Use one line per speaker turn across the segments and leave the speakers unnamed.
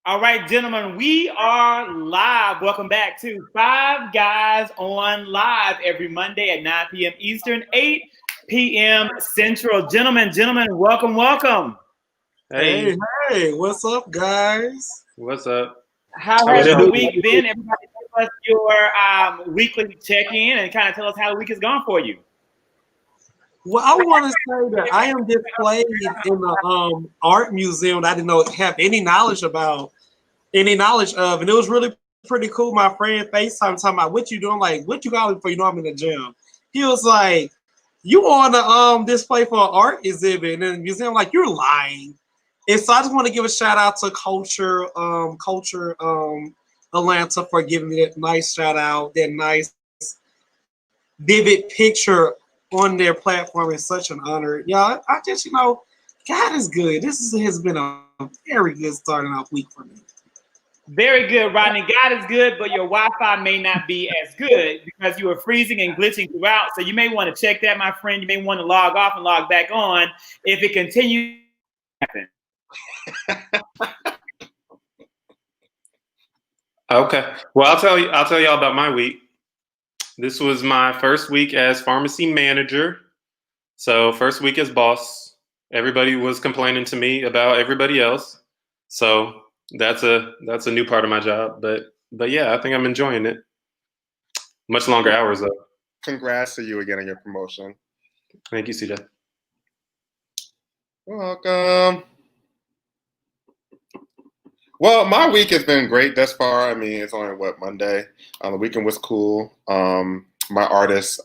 All right, gentlemen, we are live. Welcome back to Five Guys on Live every Monday at 9 p.m. Eastern, 8 p.m. Central. Gentlemen, welcome.
Hey, what's up, guys?
What's up?
How has the week been? Everybody give us your weekly check-in and kind of tell us how the week has gone for you.
Well, I want to say that I am displayed in the art museum that I didn't have any knowledge of, and it was really pretty cool. My friend FaceTime talking about what you doing, like what you calling for? I'm in the gym. He was like, "You on the display for an art exhibit in the museum?" Like, you're lying. And so I just want to give a shout out to Culture Atlanta for giving me that nice shout out, that nice vivid picture on their platform is such an honor. Yeah, I just, God is good. Has been a very good starting off week for me.
Very good, Rodney. God is good, but your Wi-Fi may not be as good because you were freezing and glitching throughout. So you may want to check that, my friend. You may want to log off and log back on if it continues to happen.
Okay. Well, I'll tell y'all about my week. This was my first week as pharmacy manager. So first week as boss. Everybody was complaining to me about everybody else. So that's a new part of my job. But yeah, I think I'm enjoying it. Much longer hours though.
Congrats to you again on your promotion.
Thank you, CJ.
Welcome. Well, my week has been great thus far. I mean, it's only Monday. The weekend was cool. My artist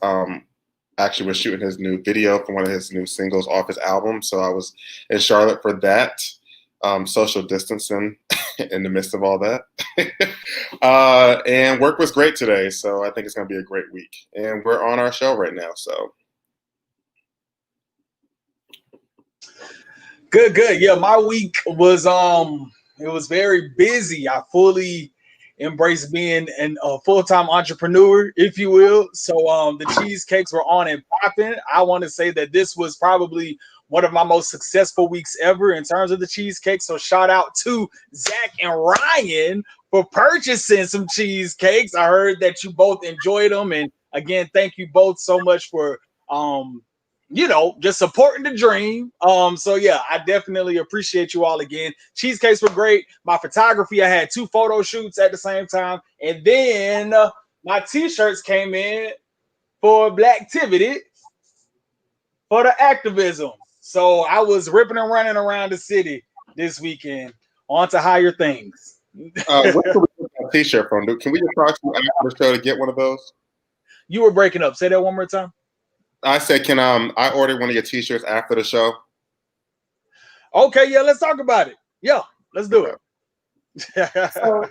actually was shooting his new video for one of his new singles off his album, so I was in Charlotte for that. Social distancing in the midst of all that. And work was great today, so I think it's going to be a great week. And we're on our show right now, so.
Good. Yeah, my week was it was very busy. I fully embraced being a full-time entrepreneur, if you will. So the cheesecakes were on and popping. I want to say that this was probably one of my most successful weeks ever in terms of the cheesecake. So shout out to Zach and Ryan for purchasing some cheesecakes. I heard that you both enjoyed them. And again, thank you both so much for just supporting the dream. So yeah, I definitely appreciate you all again. Cheesecakes were great. My photography, I had 2 photo shoots at the same time. And then my t-shirts came in for Blacktivity for the activism. So I was ripping and running around the city this weekend on to higher things.
Where can we get that t-shirt from? Can we approach you after the show to get one of those?
You were breaking up. Say that one more time.
I said, can I order one of your t-shirts after the show?
Okay, yeah, let's talk about it. Yeah, let's do it.
So,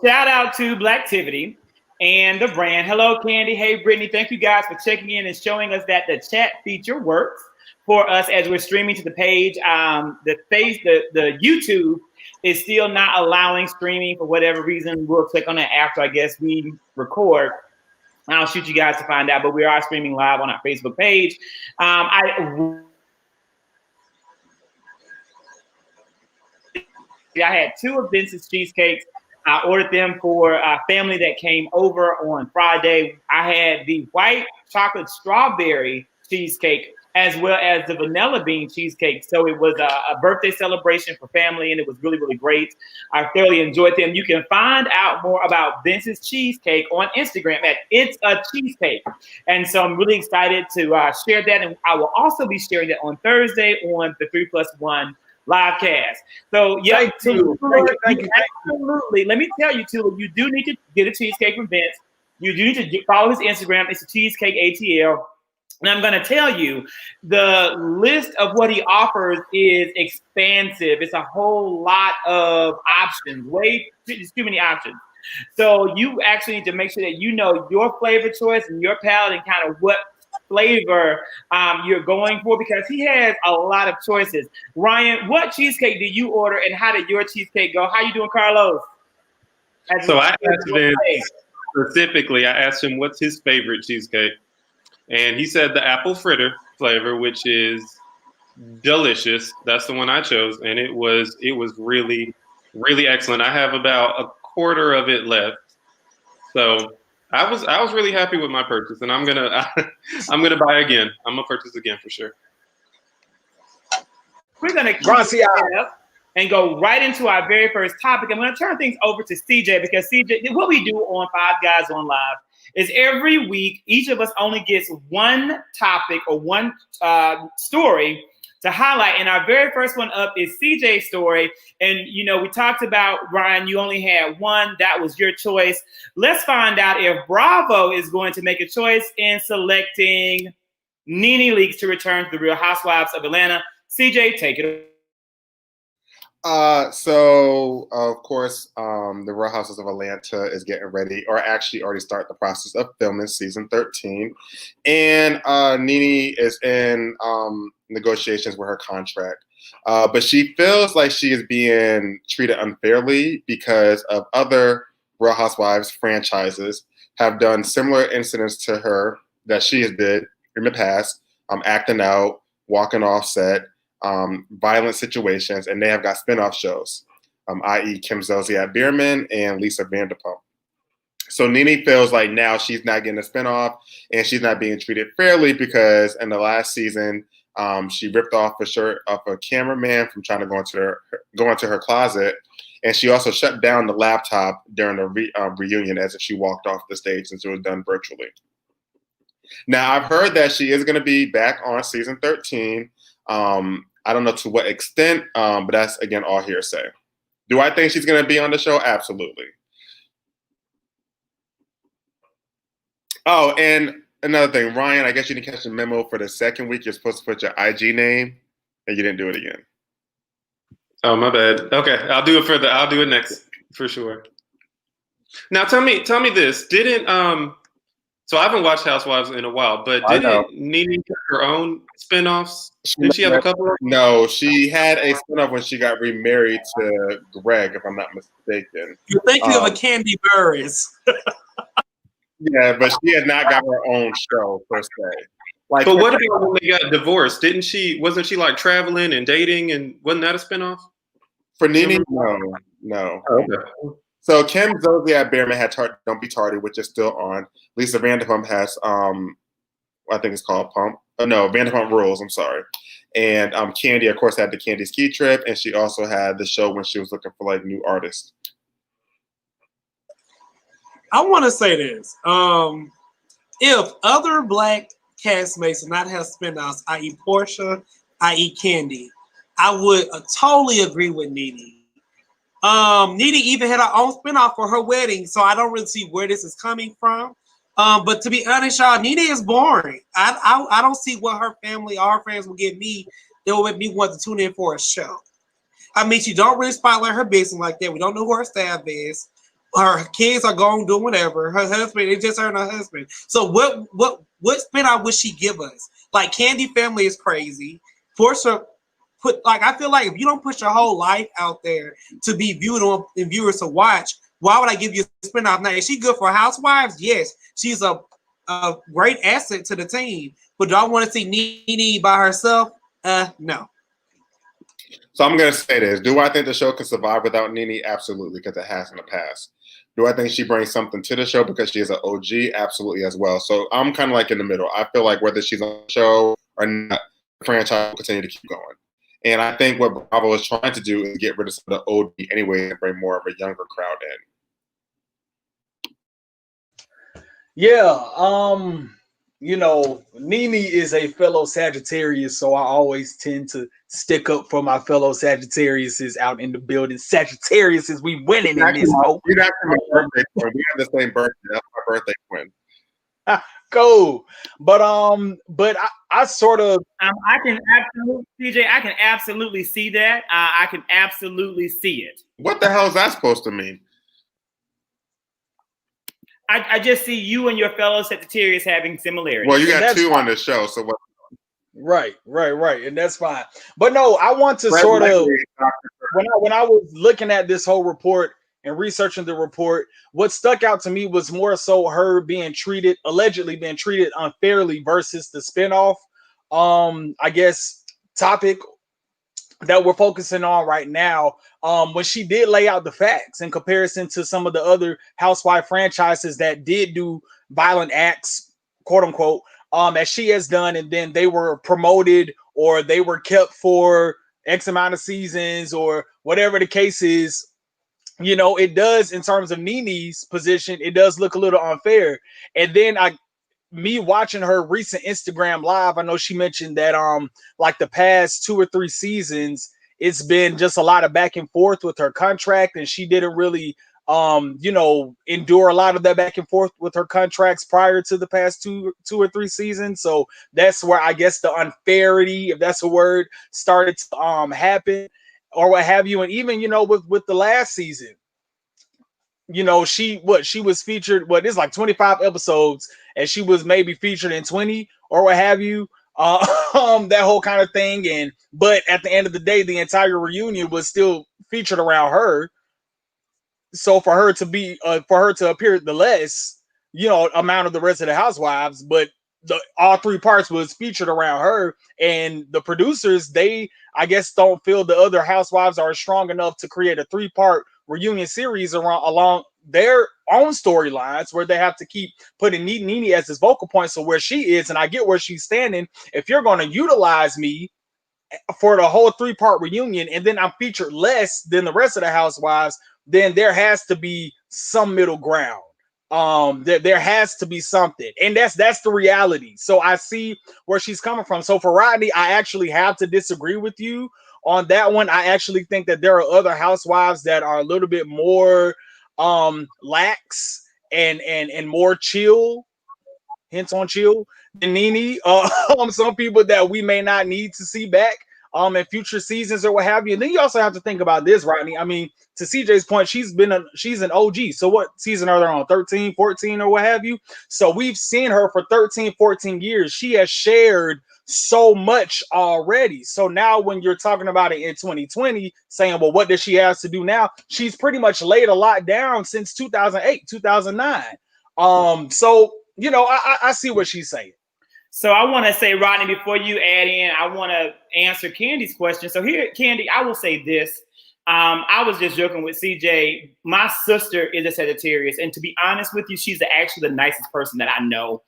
shout out to Blacktivity and the brand. Hello, Candy. Hey, Brittany. Thank you guys for checking in and showing us that the chat feature works for us as we're streaming to the page. The YouTube is still not allowing streaming for whatever reason. We'll click on that after, I guess, we record. I'll shoot you guys to find out, but we are streaming live on our Facebook page. I had 2 of Vince's cheesecakes. I ordered them for a family that came over on Friday. I had the white chocolate strawberry cheesecake as well as the vanilla bean cheesecake. So it was a birthday celebration for family, and it was really, really great. I thoroughly enjoyed them. You can find out more about Vince's Cheesecake on Instagram at It's a Cheesecake. And so I'm really excited to share that. And I will also be sharing that on Thursday on the 3+1 live cast. So yeah, thank you. Absolutely. Let me tell you, Tula, you do need to get a cheesecake from Vince. You do need to follow his Instagram. It's a Cheesecake ATL. And I'm going to tell you, the list of what he offers is expansive. It's a whole lot of options, too many options. So you actually need to make sure that you know your flavor choice and your palate and kind of what flavor you're going for, because he has a lot of choices. Ryan, what cheesecake did you order and how did your cheesecake go? How you doing, Carlos?
So I asked him specifically, I asked him what's his favorite cheesecake. And he said the apple fritter flavor, which is delicious. That's the one I chose. And it was really, really excellent. I have about a quarter of it left, so I was really happy with my purchase, and I'm gonna I'm gonna buy again. I'm gonna purchase again for sure.
We're gonna keep it up and go right into our very first topic. I'm gonna turn things over to CJ because CJ, what we do on Five Guys on Live is every week each of us only gets one topic or one story to highlight. And our very first one up is CJ's story. And, you know, we talked about, Ryan, you only had one. That was your choice. Let's find out if Bravo is going to make a choice in selecting Nene Leakes to return to the Real Housewives of Atlanta. CJ, take it.
So of course, the Real Houses of Atlanta is getting ready, or actually already started the process of filming season 13. And Nene is in negotiations with her contract. But she feels like she is being treated unfairly because of other Real Housewives franchises have done similar incidents to her that she has did in the past, acting out, walking off set, violent situations, and they have got spinoff shows, i.e. Kim Zolciak Biermann and Lisa Vanderpump. So Nene feels like now she's not getting a spinoff and she's not being treated fairly because in the last season, she ripped off a shirt of a cameraman from trying to go into her closet, and she also shut down the laptop during the reunion as if she walked off the stage since it was done virtually. Now, I've heard that she is going to be back on season 13. I don't know to what extent, but that's, again, all hearsay. Do I think she's going to be on the show? Absolutely. Oh, and another thing, Ryan, I guess you didn't catch the memo for the second week. You're supposed to put your IG name, and you didn't do it again.
Oh, my bad. Okay, I'll do it next for sure. Now, tell me this. So I haven't watched Housewives in a while, but didn't Nene get her own spinoffs? Didn't she have a couple?
No, she had a spinoff when she got remarried to Greg, if I'm not mistaken.
You're thinking of a Candy Burris.
Yeah, but she had not got her own show per se.
But what about when they got divorced? Wasn't she like traveling and dating, and wasn't that a spinoff?
For Nene, no.
Oh, okay.
So Kim Zolciak Biermann had Don't Be Tardy, which is still on. Lisa Vanderpump has I think it's called Vanderpump Rules, I'm sorry. And Candy, of course, had the Candy Ski Trip, and she also had the show when she was looking for like new artists.
I want to say this. If other Black castmates did not have spinoffs, i.e. Portia, i.e. Candy, I would totally agree with Nene. Nene even had her own spinoff for her wedding, so I don't really see where this is coming from. But to be honest, y'all, Nene is boring. I don't see what her family or her friends will give me that will make me want to tune in for a show. I mean, she don't really spotlight her business like that. We don't know who her staff is. Her kids are going doing whatever. Her husband, it's just her and her husband. So what spinoff would she give us? Like Candy family is crazy. Portia I feel like if you don't put your whole life out there to be viewed on and viewers to watch, why would I give you a spinoff? Now, is she good for Housewives? Yes, she's a great asset to the team. But do I want to see Nene by herself? No.
So I'm going to say this. Do I think the show can survive without Nene? Absolutely, because it has in the past. Do I think she brings something to the show because she is an OG? Absolutely as well. So I'm kind of like in the middle. I feel like whether she's on the show or not, the franchise will continue to keep going. And I think what Bravo is trying to do is get rid of some of the OG anyway and bring more of a younger crowd in.
Yeah, you know, Nene is a fellow Sagittarius, so I always tend to stick up for my fellow Sagittariuses out in the building. Sagittariuses, we winning in this hope.
You're not my birthday twin. We have the same birthday. That's my birthday twin.
Cool, but I sort of
I can absolutely, CJ, I can absolutely see that. I can absolutely see it.
What the hell is that supposed to mean?
I just see you and your fellow Sagittarius having similarities.
Well, you got two on the show, so what?
Right, and that's fine. But no, I want to sort of when I was looking at this whole report and researching the report, what stuck out to me was more so her allegedly being treated unfairly versus the spinoff, I guess, topic that we're focusing on right now, when she did lay out the facts in comparison to some of the other housewife franchises that did do violent acts, quote unquote, as she has done, and then they were promoted or they were kept for X amount of seasons or whatever the case is. You know, it does, in terms of Nene's position, it does look a little unfair. And then me watching her recent Instagram live, I know she mentioned that like the past 2 or 3 seasons, it's been just a lot of back and forth with her contract, and she didn't really you know, endure a lot of that back and forth with her contracts prior to the past two or three seasons. So that's where I guess the unfairity, if that's a word, started to happen or what have you. And even, you know, with the last season, you know, she was featured, it's like 25 episodes, and she was maybe featured in 20 or what have you. That whole kind of thing. And but at the end of the day, the entire reunion was still featured around her. So for her to appear the less, you know, amount of the rest of the housewives, but all 3 parts was featured around her. And the producers, they, I guess, don't feel the other housewives are strong enough to create a 3-part reunion series along their own storylines, where they have to keep putting Nene as his vocal point. So where she is, and I get where she's standing, if you're going to utilize me for the whole 3-part reunion and then I'm featured less than the rest of the housewives, then there has to be some middle ground. There has to be something, and that's the reality. So I see where she's coming from. So for Rodney, I actually have to disagree with you on that one. I actually think that there are other housewives that are a little bit more lax and more chill, hints on chill, than Nene. Some people that we may not need to see back in future seasons or what have you. And then you also have to think about this, Rodney. I mean, to CJ's point, she's an OG. So what season are they on? 13, 14 or what have you? So we've seen her for 13, 14 years. She has shared so much already. So now when you're talking about it in 2020, saying, well, what does she have to do now? She's pretty much laid a lot down since 2008, 2009. So, you know, I see what she's saying.
So I want to say, Rodney, before you add in, I want to answer Candy's question. So here, Candy, I will say this. I was just joking with CJ. My sister is a Sagittarius, and to be honest with you, she's actually the nicest person that I know.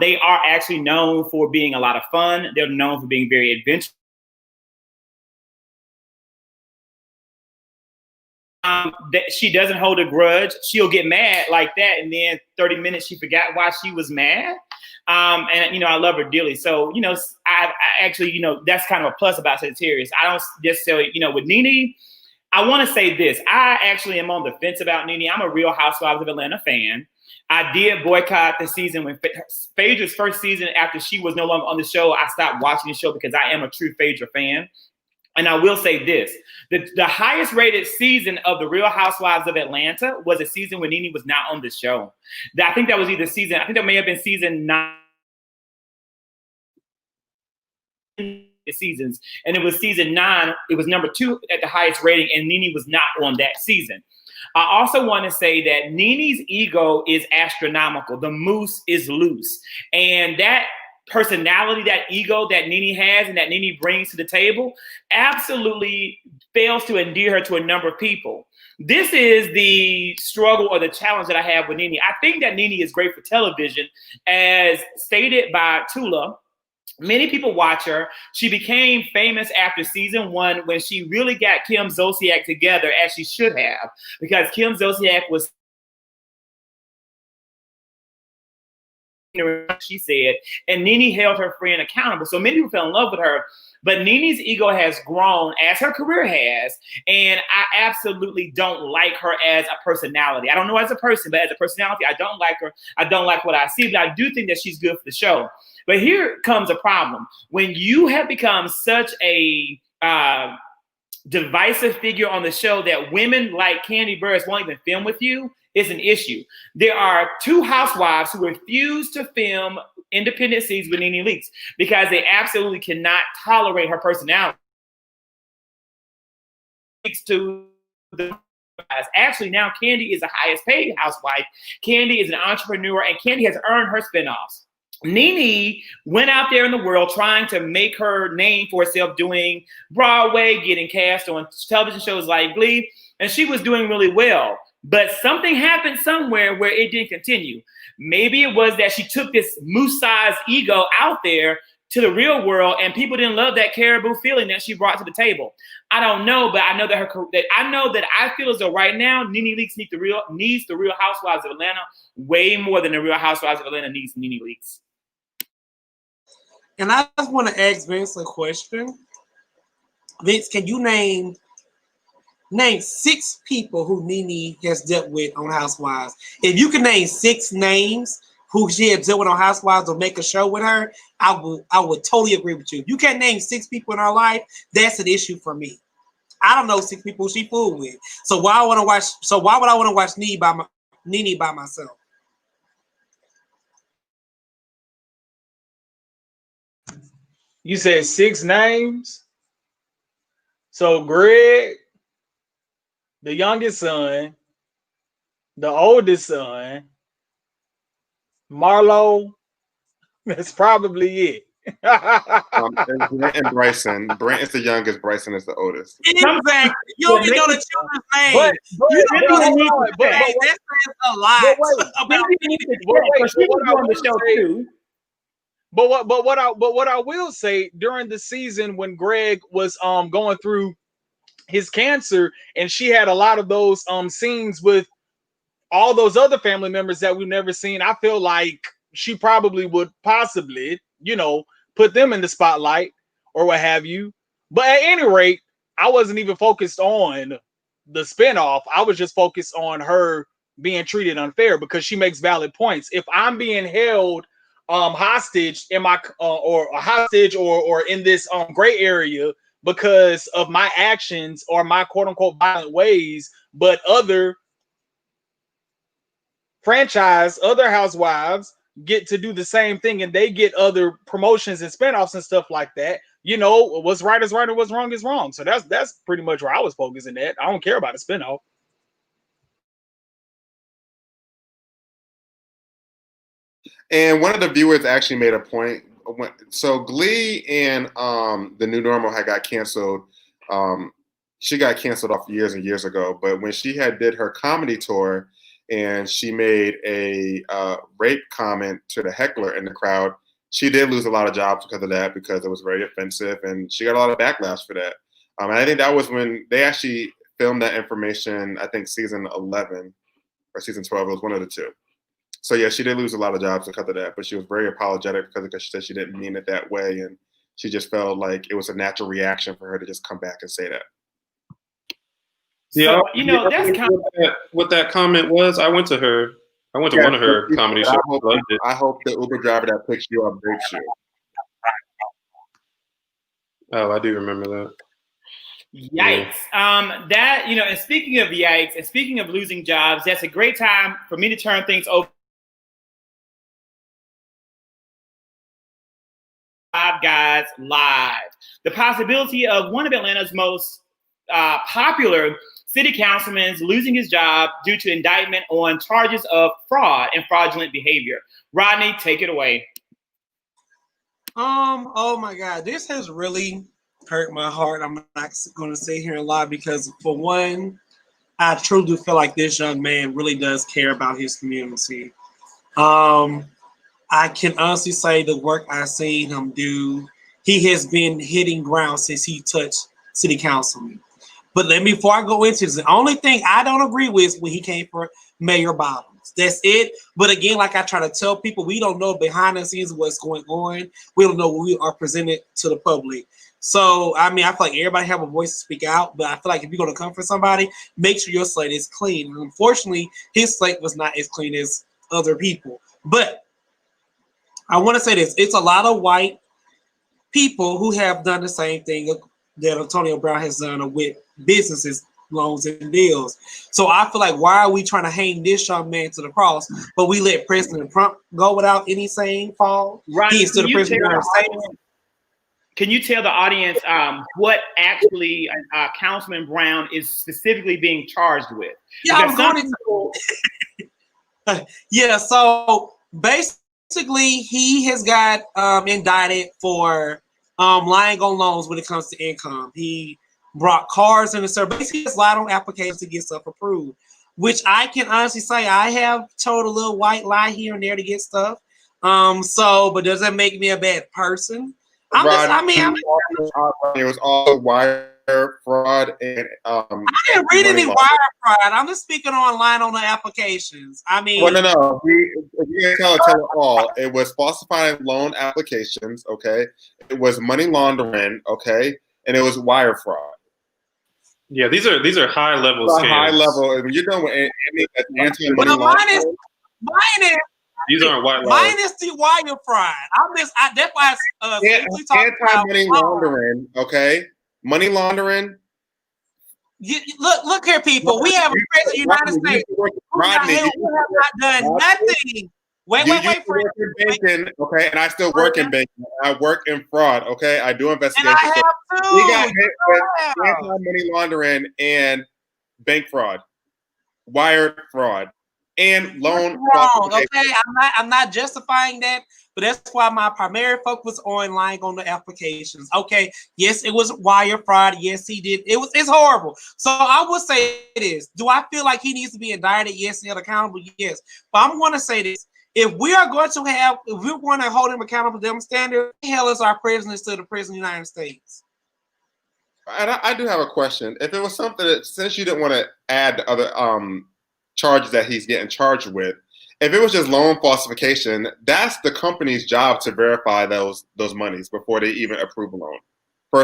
They are actually known for being a lot of fun. They're known for being very adventurous. That she doesn't hold a grudge. She'll get mad like that, and then 30 minutes she forgot why she was mad. And you know, I love her dearly. So you know, I actually, you know, that's kind of a plus about Sagittarius. I don't just say, you know, with Nene, I want to say this. I actually am on the fence about Nene. I'm a Real Housewives of Atlanta fan. I did boycott the season when Phaedra's first season, after she was no longer on the show. I stopped watching the show because I am a true Phaedra fan. And I will say this, the highest rated season of the Real Housewives of Atlanta was a season when Nene was not on the show. I think that was either season, I think that may have been season 9 seasons. And it was season 9, it was number 2 at the highest rating, and Nene was not on that season. I also want to say that Nene's ego is astronomical. The moose is loose. And that personality, that ego that Nene has and that Nene brings to the table absolutely fails to endear her to a number of people. This is the struggle or the challenge that I have with Nene. I think that Nene is great for television, as stated by Tula. Many people watch her. She became famous after season 1 when she really got Kim Zolciak together, as she should have, because Kim Zolciak was, she said, and Nene held her friend accountable. So many people fell in love with her, but Nene's ego has grown as her career has, and I absolutely don't like her as a personality. I don't know as a person, but as a personality, I don't like her. I don't like what I see, but I do think that she's good for the show. But here comes a problem. When you have become such a divisive figure on the show that women like Kandi Burruss won't even film with you, is an issue. There are 2 housewives who refuse to film independent scenes with Nene Leakes because they absolutely cannot tolerate her personality. Actually, now Kandi is the highest paid housewife. Kandi is an entrepreneur, and Kandi has earned her spinoffs. Nene went out there in the world trying to make her name for herself, doing Broadway, getting cast on television shows like Glee, and she was doing really well. But something happened somewhere where it didn't continue. Maybe it was that she took this moose-sized ego out there to the real world, and people didn't love that caribou feeling that she brought to the table. I don't know, but I know that I feel as though right now Nene Leakes needs the Real Housewives of Atlanta way more than the Real Housewives of Atlanta needs Nene Leakes.
And I just want to ask Vince a question. Vince, can you name 6 people who Nene has dealt with on Housewives? If you can name 6 names who she had dealt with on Housewives or make a show with her, I would totally agree with you. If you can't name 6 people in her life, that's an issue for me. I don't know 6 people she fooled with. So why would I want to watch Nene by myself?
You said 6 names. So Greg, the youngest son, the oldest son, Marlo. That's probably it.
And Bryson. Brent is the youngest. Bryson is the oldest.
Exactly. You don't even know the children's name. You don't know that says a lot about
But what I will say, during the season when Greg was going through his cancer, and she had a lot of those scenes with all those other family members that we've never seen, I feel like she probably would possibly, put them in the spotlight or what have you. But at any rate, I wasn't even focused on the spinoff. I was just focused on her being treated unfair, because she makes valid points. If I'm being held hostage in my or in this gray area because of my actions or my quote unquote violent ways, but other housewives get to do the same thing, and they get other promotions and spinoffs and stuff like that. What's right is right and what's wrong is wrong. So that's pretty much where I was focusing at. I don't care about a spinoff.
And one of the viewers actually made a point. So Glee and The New Normal had got canceled. She got canceled off years and years ago. But when she did her comedy tour, and she made a rape comment to the heckler in the crowd, she did lose a lot of jobs because of that, because it was very offensive, and she got a lot of backlash for that. And I think that was when they actually filmed that information, I think season 11 or season 12, it was one of the two. So yeah, she did lose a lot of jobs because of that, but she was very apologetic because she said she didn't mean it that way, and she just felt like it was a natural reaction for her to just come back and say that.
Yeah, so, that's kind of what that comment was. I went to one of her comedy shows.
I hope the Uber driver that picks you up breaks you.
Oh, I do remember that.
Yikes. Yeah. And speaking of yikes, and speaking of losing jobs, that's a great time for me to turn things over. Five Guys Live. The possibility of one of Atlanta's most popular city councilmen losing his job due to indictment on charges of fraud and fraudulent behavior. Rodney, take it away.
Oh my God, this has really hurt my heart. I'm not going to sit here and lie, because for one, I truly feel like this young man really does care about his community. I can honestly say the work I've seen him do, he has been hitting ground since he touched city councilman. But before I go into this, the only thing I don't agree with when he came for Mayor Bottoms. That's it. But again, like I try to tell people, we don't know behind the scenes what's going on. We don't know what we are presented to the public. So, I feel like everybody have a voice to speak out, but I feel like if you're going to come for somebody, make sure your slate is clean. And unfortunately, his slate was not as clean as other people. But I want to say this. It's a lot of white people who have done the same thing that Antonio Brown has done with businesses, loans, and deals. So I feel like, why are we trying to hang this young man to the cross, but we let President Trump go without any saying fall?
Right.
He is still the president.
Can you tell the audience what actually Councilman Brown is specifically being charged with?
Yeah, I'm going to. Yeah, so basically, basically he has got indicted for lying on loans when it comes to income. He brought cars in the service. Basically, he has lied on applications to get stuff approved, which I can honestly say I have told a little white lie here and there to get stuff. But does that make me a bad person?
It was all wire fraud and
I didn't read any wire fraud. I'm just speaking on lying on the applications. I mean,
well, no. If you can tell it all. It was falsifying loan applications. Okay, it was money laundering. Okay, and it was wire fraud.
Yeah, these are high level scams.
High level. When you're done with any anti-money laundering,
mine is.
These aren't white lies.
Mine is the wire fraud. That's why
anti-money laundering. Okay, money laundering.
Look here, people. We have a president of the United States who have not done nothing. Wait.
Banking, okay, and I still work in banking. I work in fraud. Okay, I do investigations.
And I have too.
We got hit with anti-money laundering and bank fraud, wire fraud. And loan
wrong, okay. I'm not justifying that, but that's why my primary focus was on lying on the applications. Okay, yes, it was wire fraud. Yes, he did. It's horrible. So I will say this: do I feel like he needs to be indicted? Yes, and held accountable. Yes, but I'm going to say this: if we're going to hold him accountable to them standards, the hell is our president still the president of the United States?
And I do have a question. If it was something that, since you didn't want to add the other charges that he's getting charged with, if it was just loan falsification, that's the company's job to verify those monies before they even approve a loan.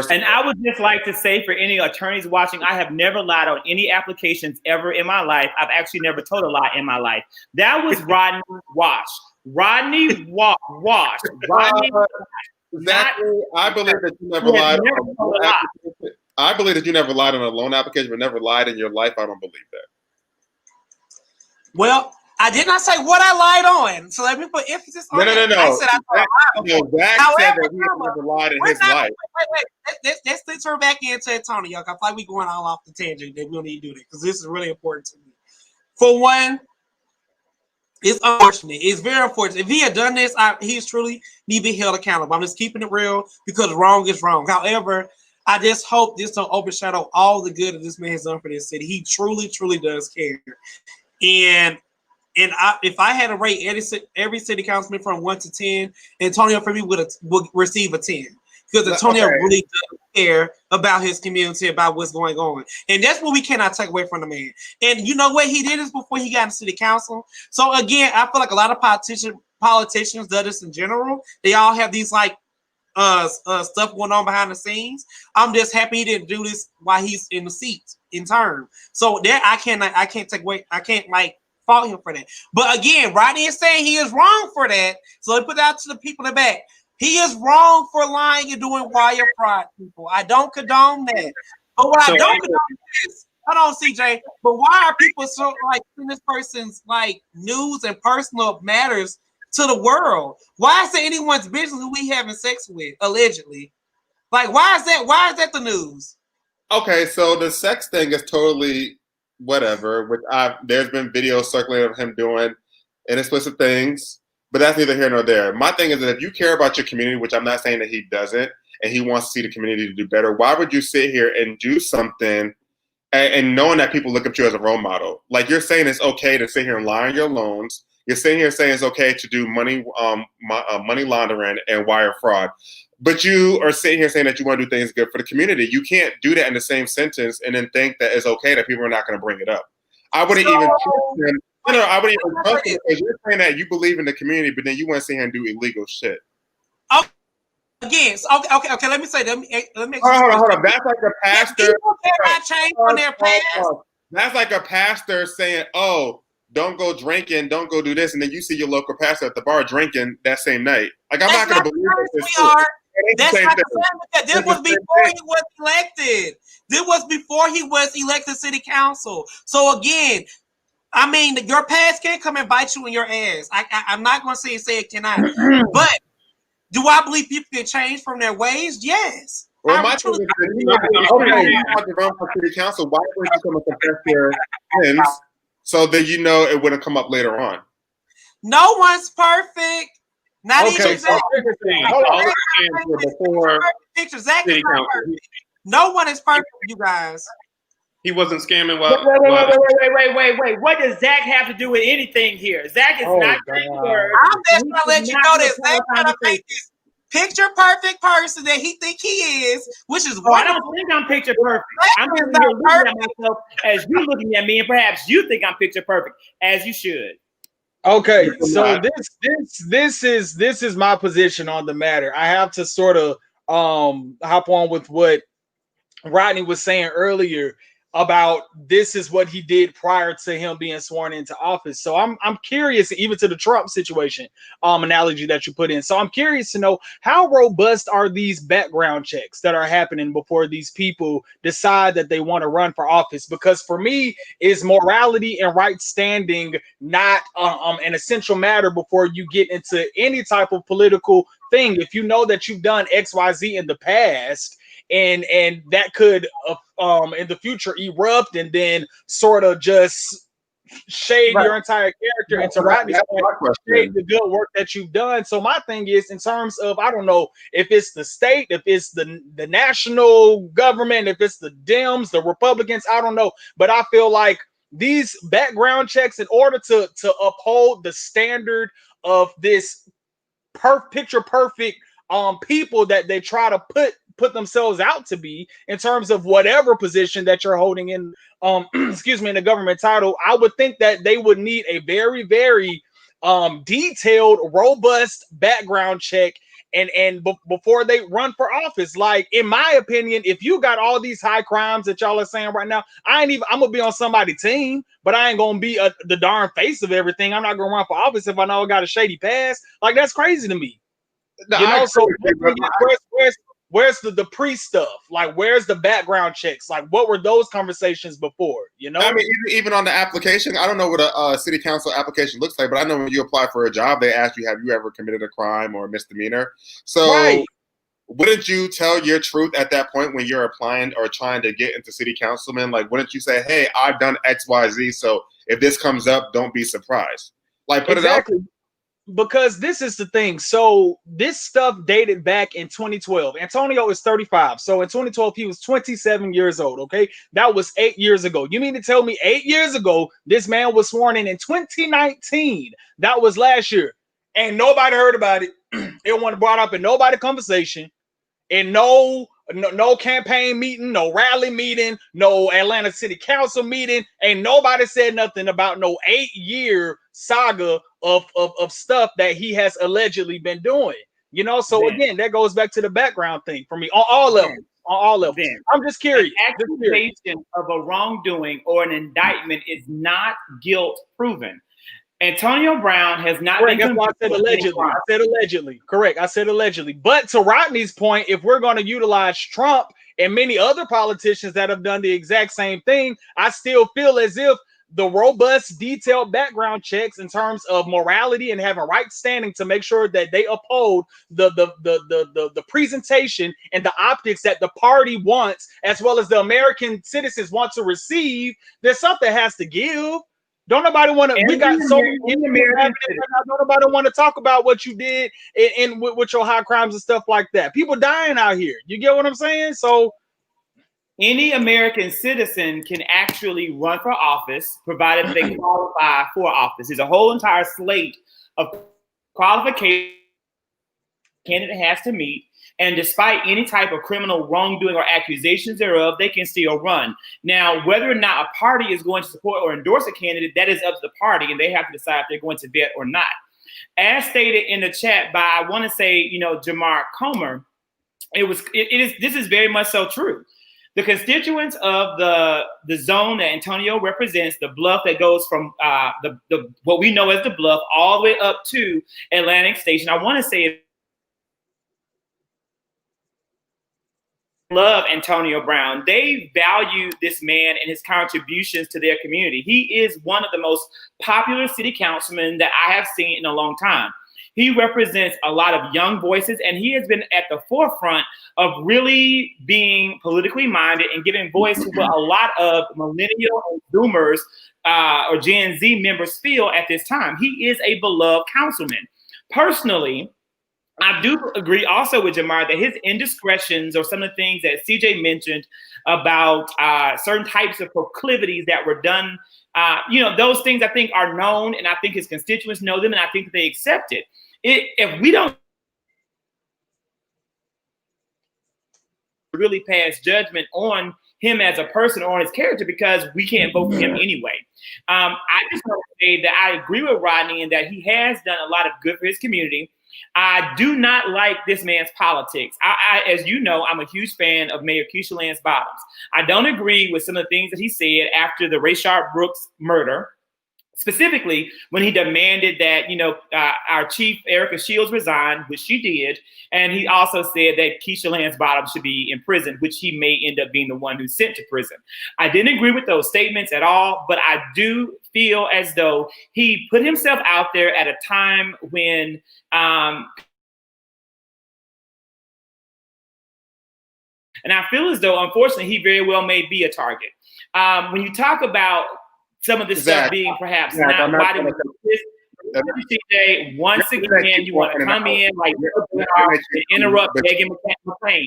And I would just like to say, for any attorneys watching, I have never lied on any applications ever in my life. I've actually never told a lie in my life. That was Rodney Wash. Rodney Wash.
Exactly. I believe that you never lied on a loan application. I believe that you never lied on a loan application, but never lied in your life. I don't believe that.
Well, I did not say what I lied on, so let me put emphasis on
No.
I said I lied.
Zach said that he never lied in his life.
Wait. Let's turn back into Antonio. I feel like we're going all off the tangent. That we don't need to do that because this is really important to me. For one, it's unfortunate. It's very unfortunate. If he had done this, he's truly need to be held accountable. I'm just keeping it real because wrong is wrong. However, I just hope this don't overshadow all the good that this man has done for this city. He truly, truly does care. And if I had to rate every city councilman from 1 to 10, Antonio for me would receive a 10 because Antonio really does care about his community, about what's going on, and that's what we cannot take away from the man. And you know what, he did this before he got into city council. So again, I feel like a lot of politicians do this in general. They all have these like stuff going on behind the scenes. I'm just happy he didn't do this while he's in the seat in term. So there, I can't take away. I can't like fault him for that. But again, Rodney is saying he is wrong for that. So let put that out to the people in the back. He is wrong for lying and doing wire fraud, people. I don't condone that. But what I don't condone is, hold on, CJ. But why are people so like in this person's like news and personal matters to the world? Why is it anyone's business who we having sex with, allegedly? Like, why is that the news?
Okay, so the sex thing is totally whatever. There's been videos circulating of him doing inexplicit things, but that's neither here nor there. My thing is that if you care about your community, which I'm not saying that he doesn't, and he wants to see the community to do better, why would you sit here and do something and knowing that people look at you as a role model? Like, you're saying it's okay to sit here and lie on your loans. You're sitting here saying it's okay to do money laundering and wire fraud. But you are sitting here saying that you want to do things good for the community. You can't do that in the same sentence and then think that it's okay that people are not going to bring it up. I wouldn't even trust him. I wouldn't even trust him because you're saying that you believe in the community, but then you want to sit here and do illegal shit.
Again, okay. Let me say. Let me.
Hold on. That's like a pastor.
People cannot change from their past.
That's like a pastor saying, "Oh, don't go drinking, don't go do this," and then you see your local pastor at the bar drinking that same night. Like, I'm not going to believe that.
That's not the This was before he was elected. This was before he was elected city council. So again, I mean, your past can't come and bite you in your ass. I'm not going to say it cannot. But do I believe people can change from their ways? Yes.
Well, my thing is, you have to run for city council. Why would you come and confess your sins so that you know it wouldn't come up later on?
No one's perfect. Not
Okay,
even
so
that.
here's the thing.
All
Hold on.
the scams were before
Picture. Zach is
city
not
council.
perfect. No one is perfect, you guys.
He wasn't scamming
Wait,
while
wait. What does Zach have to do with anything here? Zach is
Oh,
not
God.
saying words.
I'm just gonna let you know that Zach trying to
conversation.
make this picture perfect person that he think he is, which is
Oh, I
wonderful.
don't think I'm picture perfect. I'm
Zach is
sitting here
not
looking at
perfect.
myself as you looking at me, and perhaps you think I'm picture perfect, as you should.
Okay, so this is my position on the matter. I have to sort of hop on with what Rodney was saying earlier about this is what he did prior to him being sworn into office. So I'm curious, even to the Trump situation analogy that you put in. So I'm curious to know how robust are these background checks that are happening before these people decide that they want to run for office? Because for me, is morality and right standing not an essential matter before you get into any type of political thing? If you know that you've done XYZ in the past, and that could in the future erupt and then sort of just shade your entire character into Rodney's point, shade the good work that you've done. So my thing is, in terms of, I don't know if it's the state, if it's the national government, if it's the Dems, the Republicans, I don't know, but I feel like these background checks, in order to uphold the standard of this picture perfect people that they try to put themselves out to be in terms of whatever position that you're holding in excuse me, in the government title, I would think that they would need a very, very detailed, robust background check and before they run for office. Like, in my opinion, if you got all these high crimes that y'all are saying right now, I'm gonna be on somebody's team, but I ain't gonna be the darn face of everything. I'm not gonna run for office if I know I got a shady past. Like, that's crazy to me.
No,
You know, so
you,
where's the pre stuff? Like, where's the background checks? Like, what were those conversations before? You know,
I mean, even on the application, I don't know what a city council application looks like, but I know when you apply for a job, they ask you, have you ever committed a crime or a misdemeanor? So
right.
Wouldn't you tell your truth at that point when you're applying or trying to get into city councilman? Like, wouldn't you say, hey, I've done X, Y, Z, so if this comes up, don't be surprised. Like, put
Exactly.
it out.
Because this is the thing. So this stuff dated back in 2012. Antonio is 35. So in 2012, he was 27 years old. Okay. That was 8 years ago. You mean to tell me 8 years ago, this man was sworn in 2019? That was last year. And nobody heard about it. It wasn't brought up in nobody's conversation. And no campaign meeting, no rally meeting, no Atlanta City Council meeting. Ain't nobody said nothing about no 8-year saga of stuff that he has allegedly been doing. You know, so again, that goes back to the background thing for me on all levels. On all levels. I'm just curious.
An accusation of a wrongdoing or an indictment is not guilt proven. Antonio Brown has not been.
That's why I said allegedly. I said allegedly. Correct. I said allegedly. But to Rodney's point, if we're going to utilize Trump and many other politicians that have done the exact same thing, I still feel as if the robust, detailed background checks in terms of morality and having right standing to make sure that they uphold the presentation and the optics that the party wants, as well as the American citizens want to receive, there's something has to give. Don't nobody want to. We got so many. Don't nobody want to talk about what you did in with your high crimes and stuff like that. People dying out here. You get what I'm saying? So
any American citizen can actually run for office, provided they qualify for office. There's a whole entire slate of qualifications a candidate has to meet. And despite any type of criminal wrongdoing or accusations thereof, they can still run. Now, whether or not a party is going to support or endorse a candidate, that is up to the party, and they have to decide if they're going to vet or not. As stated in the chat by, I want to say, Jamar Comer, this is very much so true. The constituents of the zone that Antonio represents, the bluff that goes from what we know as the bluff all the way up to Atlantic Station, I want to say love Antonio Brown. They value this man and his contributions to their community. He is one of the most popular city councilmen that I have seen in a long time. He represents a lot of young voices, and he has been at the forefront of really being politically minded and giving voice to what a lot of millennial and Zoomers or Gen Z members feel at this time. He is a beloved councilman. personally, I do agree also with Jamar that his indiscretions or some of the things that CJ mentioned about certain types of proclivities that were done, those things I think are known, and I think his constituents know them, and I think that they accept it. If we don't really pass judgment on him as a person or on his character, because we can't vote for him anyway. I just want to say that I agree with Rodney in that he has done a lot of good for his community. I do not like this man's politics. As you know, I'm a huge fan of Mayor Keisha Lance Bottoms. I don't agree with some of the things that he said after the Rayshard Brooks murder. Specifically, when he demanded that, our chief, Erica Shields, resign, which she did. And he also said that Keisha Lance Bottoms should be in prison, which he may end up being the one who's sent to prison. I didn't agree with those statements at all, but I do feel as though he put himself out there at a time when and I feel as though, unfortunately, he very well may be a target. When you talk about some of this stuff being perhaps not why did we do this? CJ, once again, you want to come in like interrupt Megan McClain.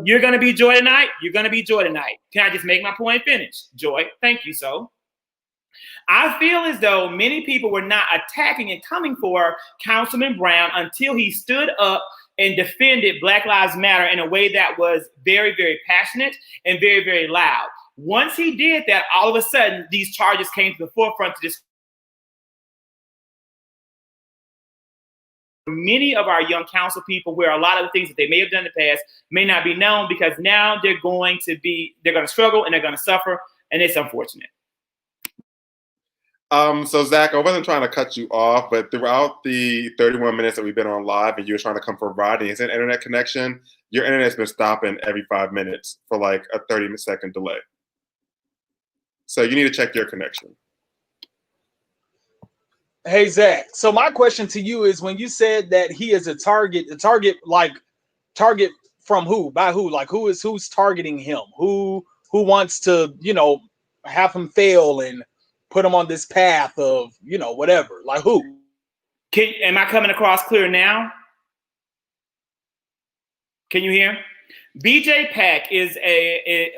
You're going to be Joy tonight. You're going to be Joy tonight. Can I just make my point finish? Joy, thank you. So I feel as though many people were not attacking and coming for Councilman Brown until he stood up and defended Black Lives Matter in a way that was very, very passionate and very, very loud. Once he did that, all of a sudden, these charges came to the forefront to this. Many of our young council people, where a lot of the things that they may have done in the past may not be known, because now they're going to struggle and they're going to suffer, and it's unfortunate.
So Zach, I wasn't trying to cut you off, but throughout the 31 minutes that we've been on live and you were trying to come for Rodney's internet connection, your internet's been stopping every 5 minutes for like a 30-second delay. So you need to check your connection.
Hey, Zach. So my question to you is, when you said that he is a target from who? By who? Like who's targeting him? Who wants to, have him fail and put him on this path of, whatever? Like who?
Am I coming across clear now? Can you hear? BJ Pack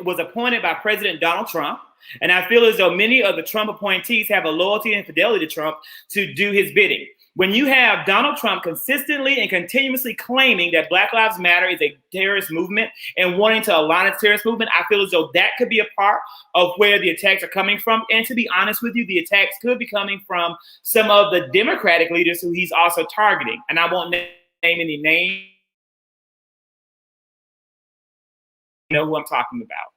was appointed by President Donald Trump. And I feel as though many of the Trump appointees have a loyalty and fidelity to Trump to do his bidding. When you have Donald Trump consistently and continuously claiming that Black Lives Matter is a terrorist movement and wanting to align its terrorist movement, I feel as though that could be a part of where the attacks are coming from. And to be honest with you, the attacks could be coming from some of the Democratic leaders who he's also targeting. And I won't name any names. You know who I'm talking about.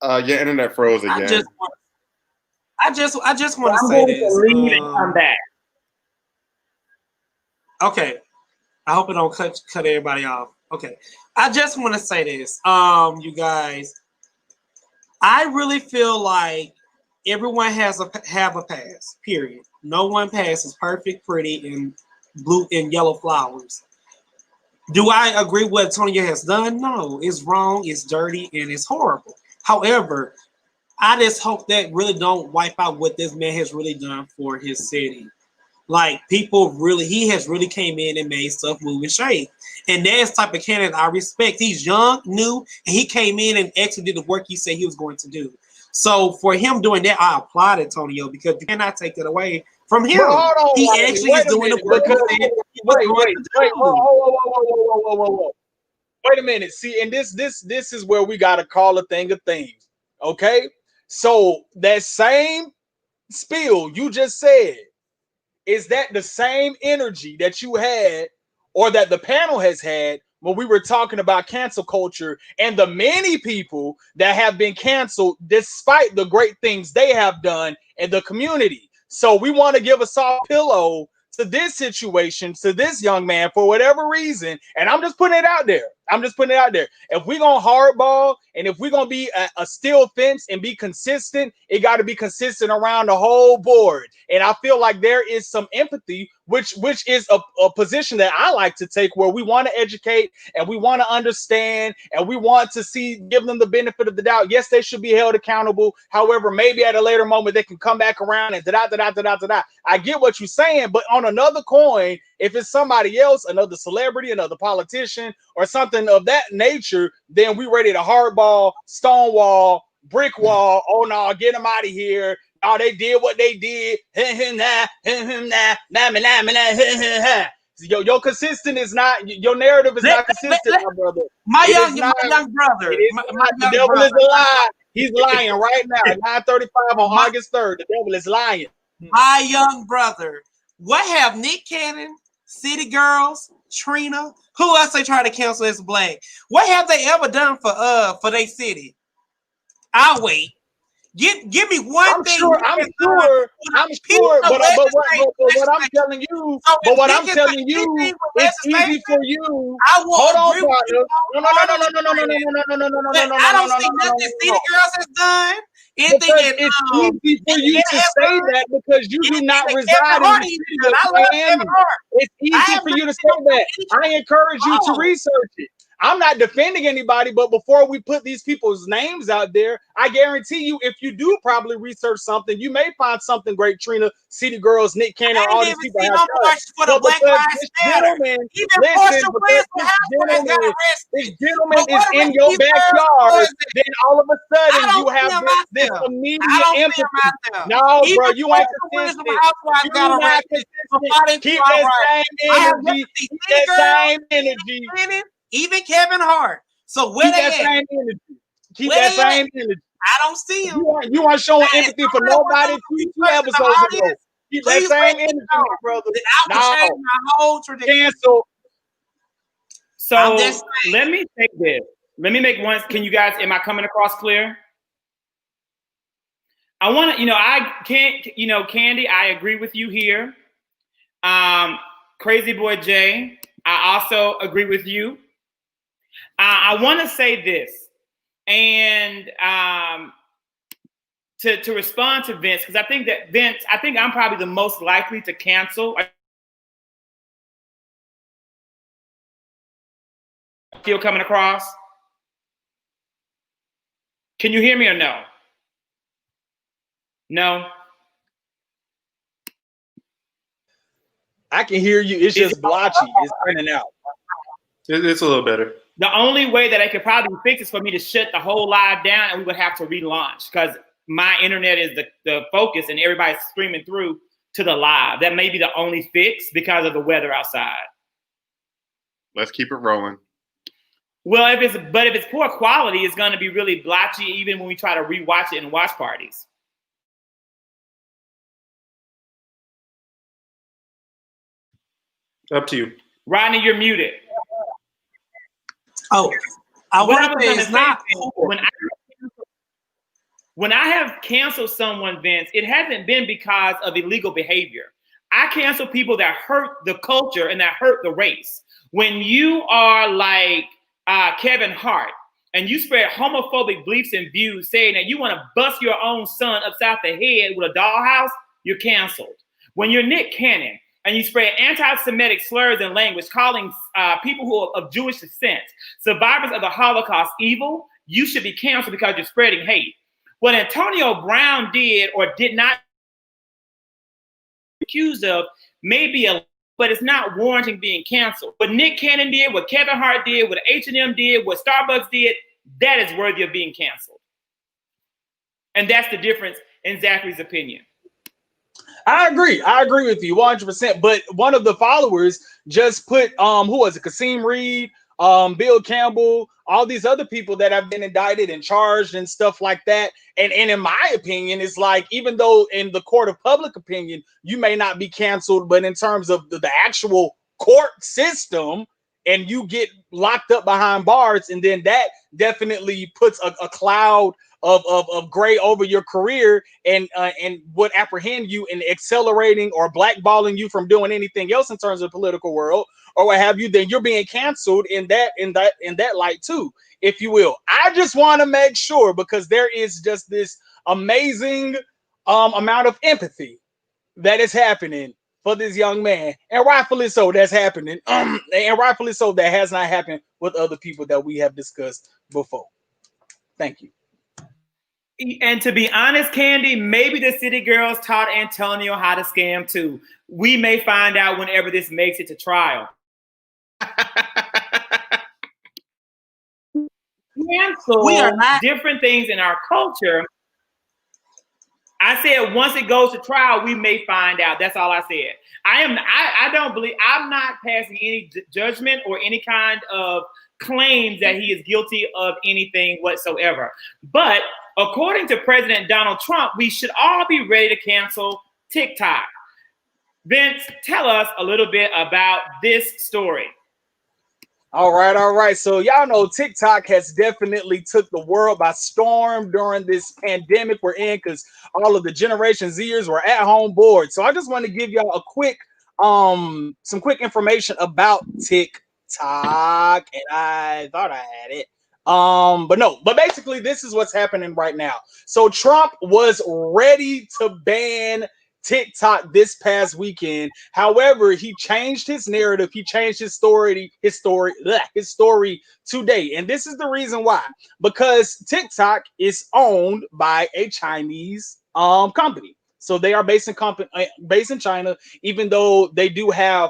Your internet froze again.
I just want to say this.
Leave and come back.
Okay. I hope it don't cut everybody off. Okay. I just want to say this. You guys, I really feel like everyone have a pass, period. No one pass is perfect, pretty, and blue and yellow flowers. Do I agree with what Antonio has done? No, it's wrong, it's dirty, and it's horrible. However, I just hope that really don't wipe out what this man has really done for his city. Like, he has really came in and made stuff move and shake. And that's the type of candidate I respect. He's young, new, and he came in and actually did the work he said he was going to do. So for him doing that, I applaud Antonio, because you cannot take that away from him. He actually is doing the work he said he was going to do.
Whoa. Wait a minute. See, and this is where we got to call a thing a thing. Okay? So that same spiel you just said, is that the same energy that you had, or that the panel has had, when we were talking about cancel culture and the many people that have been canceled despite the great things they have done in the community? So we want to give a soft pillow to this situation, to this young man, for whatever reason. And I'm just putting it out there. I'm just putting it out there. If we're gonna hardball and if we're gonna be a steel fence and be consistent, it got to be consistent around the whole board. And I feel like there is some empathy, which is a position that I like to take, where we want to educate and we want to understand and we want to give them the benefit of the doubt. Yes, they should be held accountable. However, maybe at a later moment they can come back around and da-da-da-da-da-da-da. I get what you're saying, but on another coin, if it's somebody else, another celebrity, another politician, or something of that nature, then we ready to hardball, stonewall, brick wall. Oh no, get them out of here. Oh, they did what they did. Your consistent is not, your narrative is not consistent, my brother.
My young brother.
The devil is a lie. He's lying right now at 9:35 on August 3rd. The devil is lying.
My young brother. What have Nick Cannon, City Girls, Trina, who else they try to cancel as black? What have they ever done for their city? I'll wait. Give me one thing.
I'm sure. But what I'm telling you, it's easy for you. Hold on, partner. No.
I don't see nothing City Girls has done.
It's easy for you to say that because you do not reside in Miami. It's easy for you to say that. I encourage you to research it. I'm not defending anybody, but before we put these people's names out there, I guarantee you, if you do probably research something, you may find something great. Trina, City Girls, Nick Cannon, all these people have
for the Black Lives Matter.
This gentleman is in your backyard. Then all of a sudden you have this immediate empathy. No, bro, you ain't consistent. You're not consistent. Keep that same energy. Keep that same energy.
Even Kevin Hart. So where they at?
Keep that same energy.
I don't see him.
You aren't showing empathy for nobody 2 episodes ago. Keep that same energy, my brother.
I will change my whole tradition.
Cancel.
So let me take this. Let me make one. Can you guys? Am I coming across clear? I want to. I can't. Candy. I agree with you here. Crazy Boy Jay. I also agree with you. I want to say this, and to respond to Vince, because I think I'm probably the most likely to cancel. Still coming across? Can you hear me or no? No?
I can hear you. It's just blotchy. It's turning out.
It's a little better.
The only way that I could probably fix is for me to shut the whole live down, and we would have to relaunch because my internet is the focus and everybody's streaming through to the live. That may be the only fix because of the weather outside.
Let's keep it rolling.
Well, if it's poor quality, it's going to be really blotchy even when we try to rewatch it in watch parties.
Up to you.
Rodney, you're muted.
Oh, I want to say it's not.
When I have canceled someone, Vince, it hasn't been because of illegal behavior. I cancel people that hurt the culture and that hurt the race. When you are like Kevin Hart and you spread homophobic beliefs and views saying that you want to bust your own son upside the head with a dollhouse, you're canceled. When you're Nick Cannon and you spread anti-Semitic slurs and language, calling people who are of Jewish descent survivors of the Holocaust evil, you should be canceled because you're spreading hate. What Antonio Brown did or did not accused of may be but it's not warranting being canceled. What Nick Cannon did, what Kevin Hart did, what H&M did, what Starbucks did, that is worthy of being canceled. And that's the difference in Zachary's opinion.
I agree with you 100%. But one of the followers just put, who was it? Kasim Reed, Bill Campbell, all these other people that have been indicted and charged and stuff like that. And in my opinion, it's like, even though in the court of public opinion, you may not be canceled, but in terms of the actual court system, and you get locked up behind bars, and then that definitely puts a cloud of gray over your career and would apprehend you in accelerating or blackballing you from doing anything else in terms of the political world or what have you, then you're being canceled in that light too, if you will. I just want to make sure, because there is just this amazing amount of empathy that is happening for this young man, and rightfully so, that's happening, and rightfully so, that has not happened with other people that we have discussed before. Thank you.
And to be honest, Candy, maybe the city girls taught Antonio how to scam too. We may find out whenever this makes it to trial. Cancel
We are not
different things in our culture. I said once it goes to trial, we may find out. That's all I said. I don't believe, I'm not passing any judgment or any kind of claims that he is guilty of anything whatsoever. But according to President Donald Trump, we should all be ready to cancel TikTok. Vince, tell us a little bit about this story.
All right. So y'all know TikTok has definitely took the world by storm during this pandemic we're in, because all of the Generation Zers were at home bored. So I just want to give y'all a quick, some quick information about TikTok, and I thought I had it. But basically this is what's happening right now. So Trump was ready to ban TikTok this past weekend. However, he changed his narrative. He changed his story today. And this is the reason why. Because TikTok is owned by a Chinese company. So they are based in China, even though they do have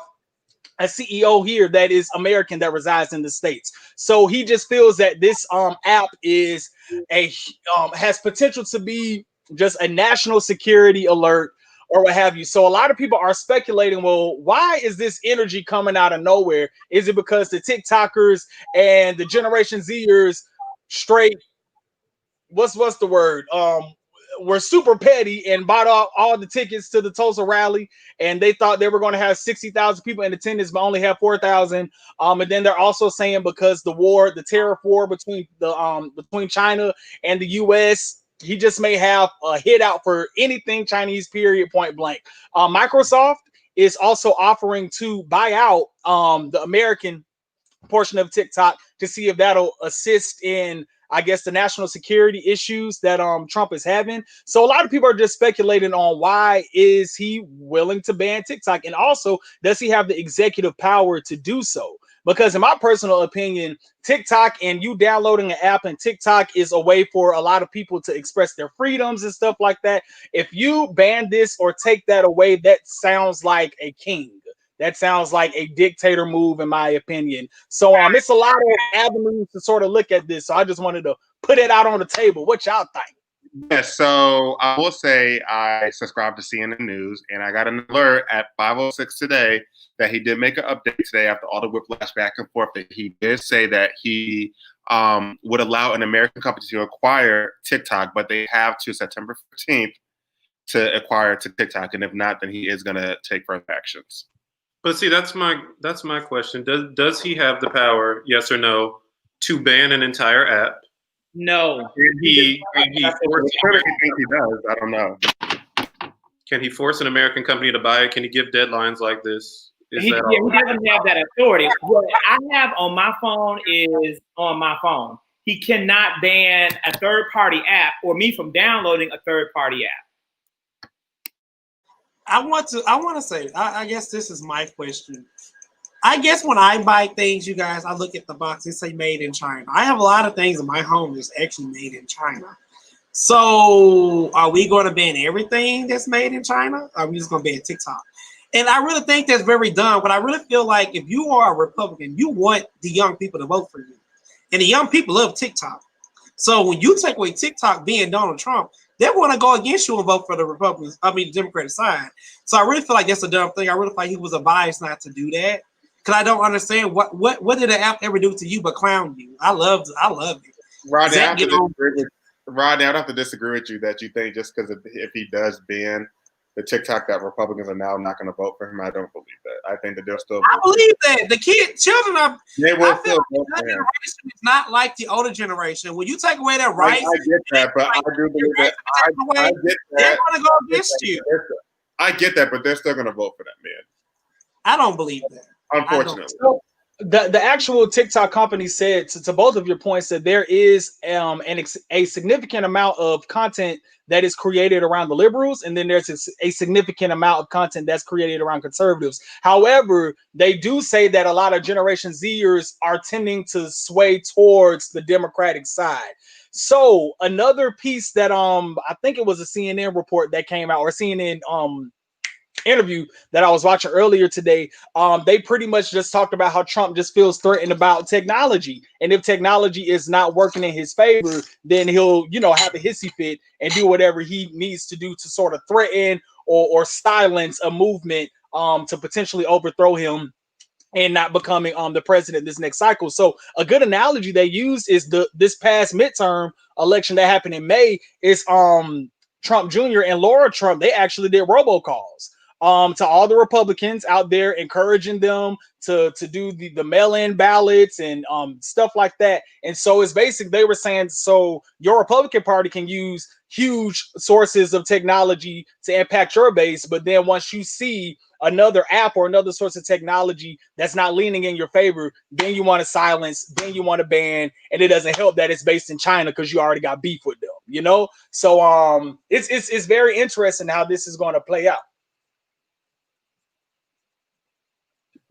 a CEO here that is American that resides in the States. So he just feels that this app is has potential to be just a national security alert or what have you. So a lot of people are speculating, well, why is this energy coming out of nowhere? Is it because the TikTokers and the Generation Zers straight, what's the word? Were super petty and bought all the tickets to the Tulsa rally, and they thought they were going to have 60,000 people in attendance, but only have 4,000. And then they're also saying because the tariff war between China and the U.S., he just may have a hit out for anything Chinese, period, point blank. Microsoft is also offering to buy out the American portion of TikTok to see if that'll assist in, I guess, the national security issues that Trump is having. So a lot of people are just speculating on why is he willing to ban TikTok, and also does he have the executive power to do so? Because in my personal opinion, TikTok and you downloading an app and TikTok is a way for a lot of people to express their freedoms and stuff like that. If you ban this or take that away, that sounds like a king. That sounds like a dictator move, in my opinion. So it's a lot of avenues to sort of look at this. So I just wanted to put it out on the table. What y'all think?
Yes, so I will say I subscribed to CNN News, and I got an alert at 5:06 today that he did make an update today after all the whiplash back and forth. That he did say that he would allow an American company to acquire TikTok, but they have to September 15th to acquire TikTok, and if not, then he is going to take further actions.
But see, that's my question. Does he have the power, yes or no, to ban an entire app?
No.
Can he force
I think he does. I don't know.
Can he force an American company to buy it? Can he give deadlines like this?
He doesn't have that authority. What I have on my phone is on my phone. He cannot ban a third-party app or me from downloading a third-party app.
I want to say, I guess this is my question. I guess when I buy things, you guys, I look at the box and say made in China. I have a lot of things in my home that's actually made in China. So are we going to ban everything that's made in China? Or are we just going to ban TikTok? And I really think that's very dumb. But I really feel like if you are a Republican, you want the young people to vote for you. And the young people love TikTok. So when you take away TikTok being Donald Trump, they're going to go against you and vote for the Democratic side. So I really feel like that's a dumb thing. I really feel like he was advised not to do that. Because I don't understand what did the app ever do to you but clown you? I love it.
Rodney, I don't have to disagree with you that you think just because if he does ban the TikTok that Republicans are now not going to vote for him. I don't believe that. I think that they'll still.
I believe that the children are.
They will
I feel
still
like
vote
the
for him.
generation is not like the older generation. When you take away their rights,
I get that, but I do believe that. I get
they're
that.
going to go against you.
I get that, but they're still going to vote for that man.
I don't believe that.
Unfortunately.
The actual TikTok company said to both of your points that there is a significant amount of content that is created around the liberals, and then there's a significant amount of content that's created around conservatives. However, they do say that a lot of Generation Zers are tending to sway towards the Democratic side. So another piece that I think it was a CNN report that came out, or CNN interview that I was watching earlier today, they pretty much just talked about how Trump just feels threatened about technology, and if technology is not working in his favor, then he'll have a hissy fit and do whatever he needs to do to sort of threaten or silence a movement to potentially overthrow him and not becoming the president this next cycle. So a good analogy they use is this past midterm election that happened in May is Trump Jr. and Laura Trump. They actually did robocalls to all the Republicans out there, encouraging them to do the mail-in ballots and stuff like that. And so it's basically, they were saying, so your Republican Party can use huge sources of technology to impact your base, but then once you see another app or another source of technology that's not leaning in your favor, then you want to silence, then you want to ban, and it doesn't help that it's based in China because you already got beef with them, So it's very interesting how this is going to play out.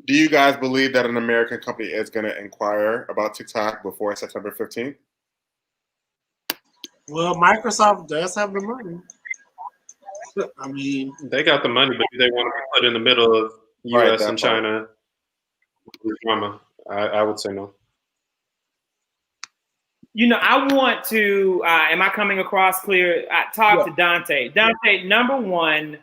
Do you guys believe that an American company is going to inquire about TikTok before September 15th?
Well, Microsoft does have the money. I mean,
they got the money, but they want to put in the middle of U.S. and China drama. I would say no.
I want to, am I coming across clear? Talk to Dante. Dante, number one,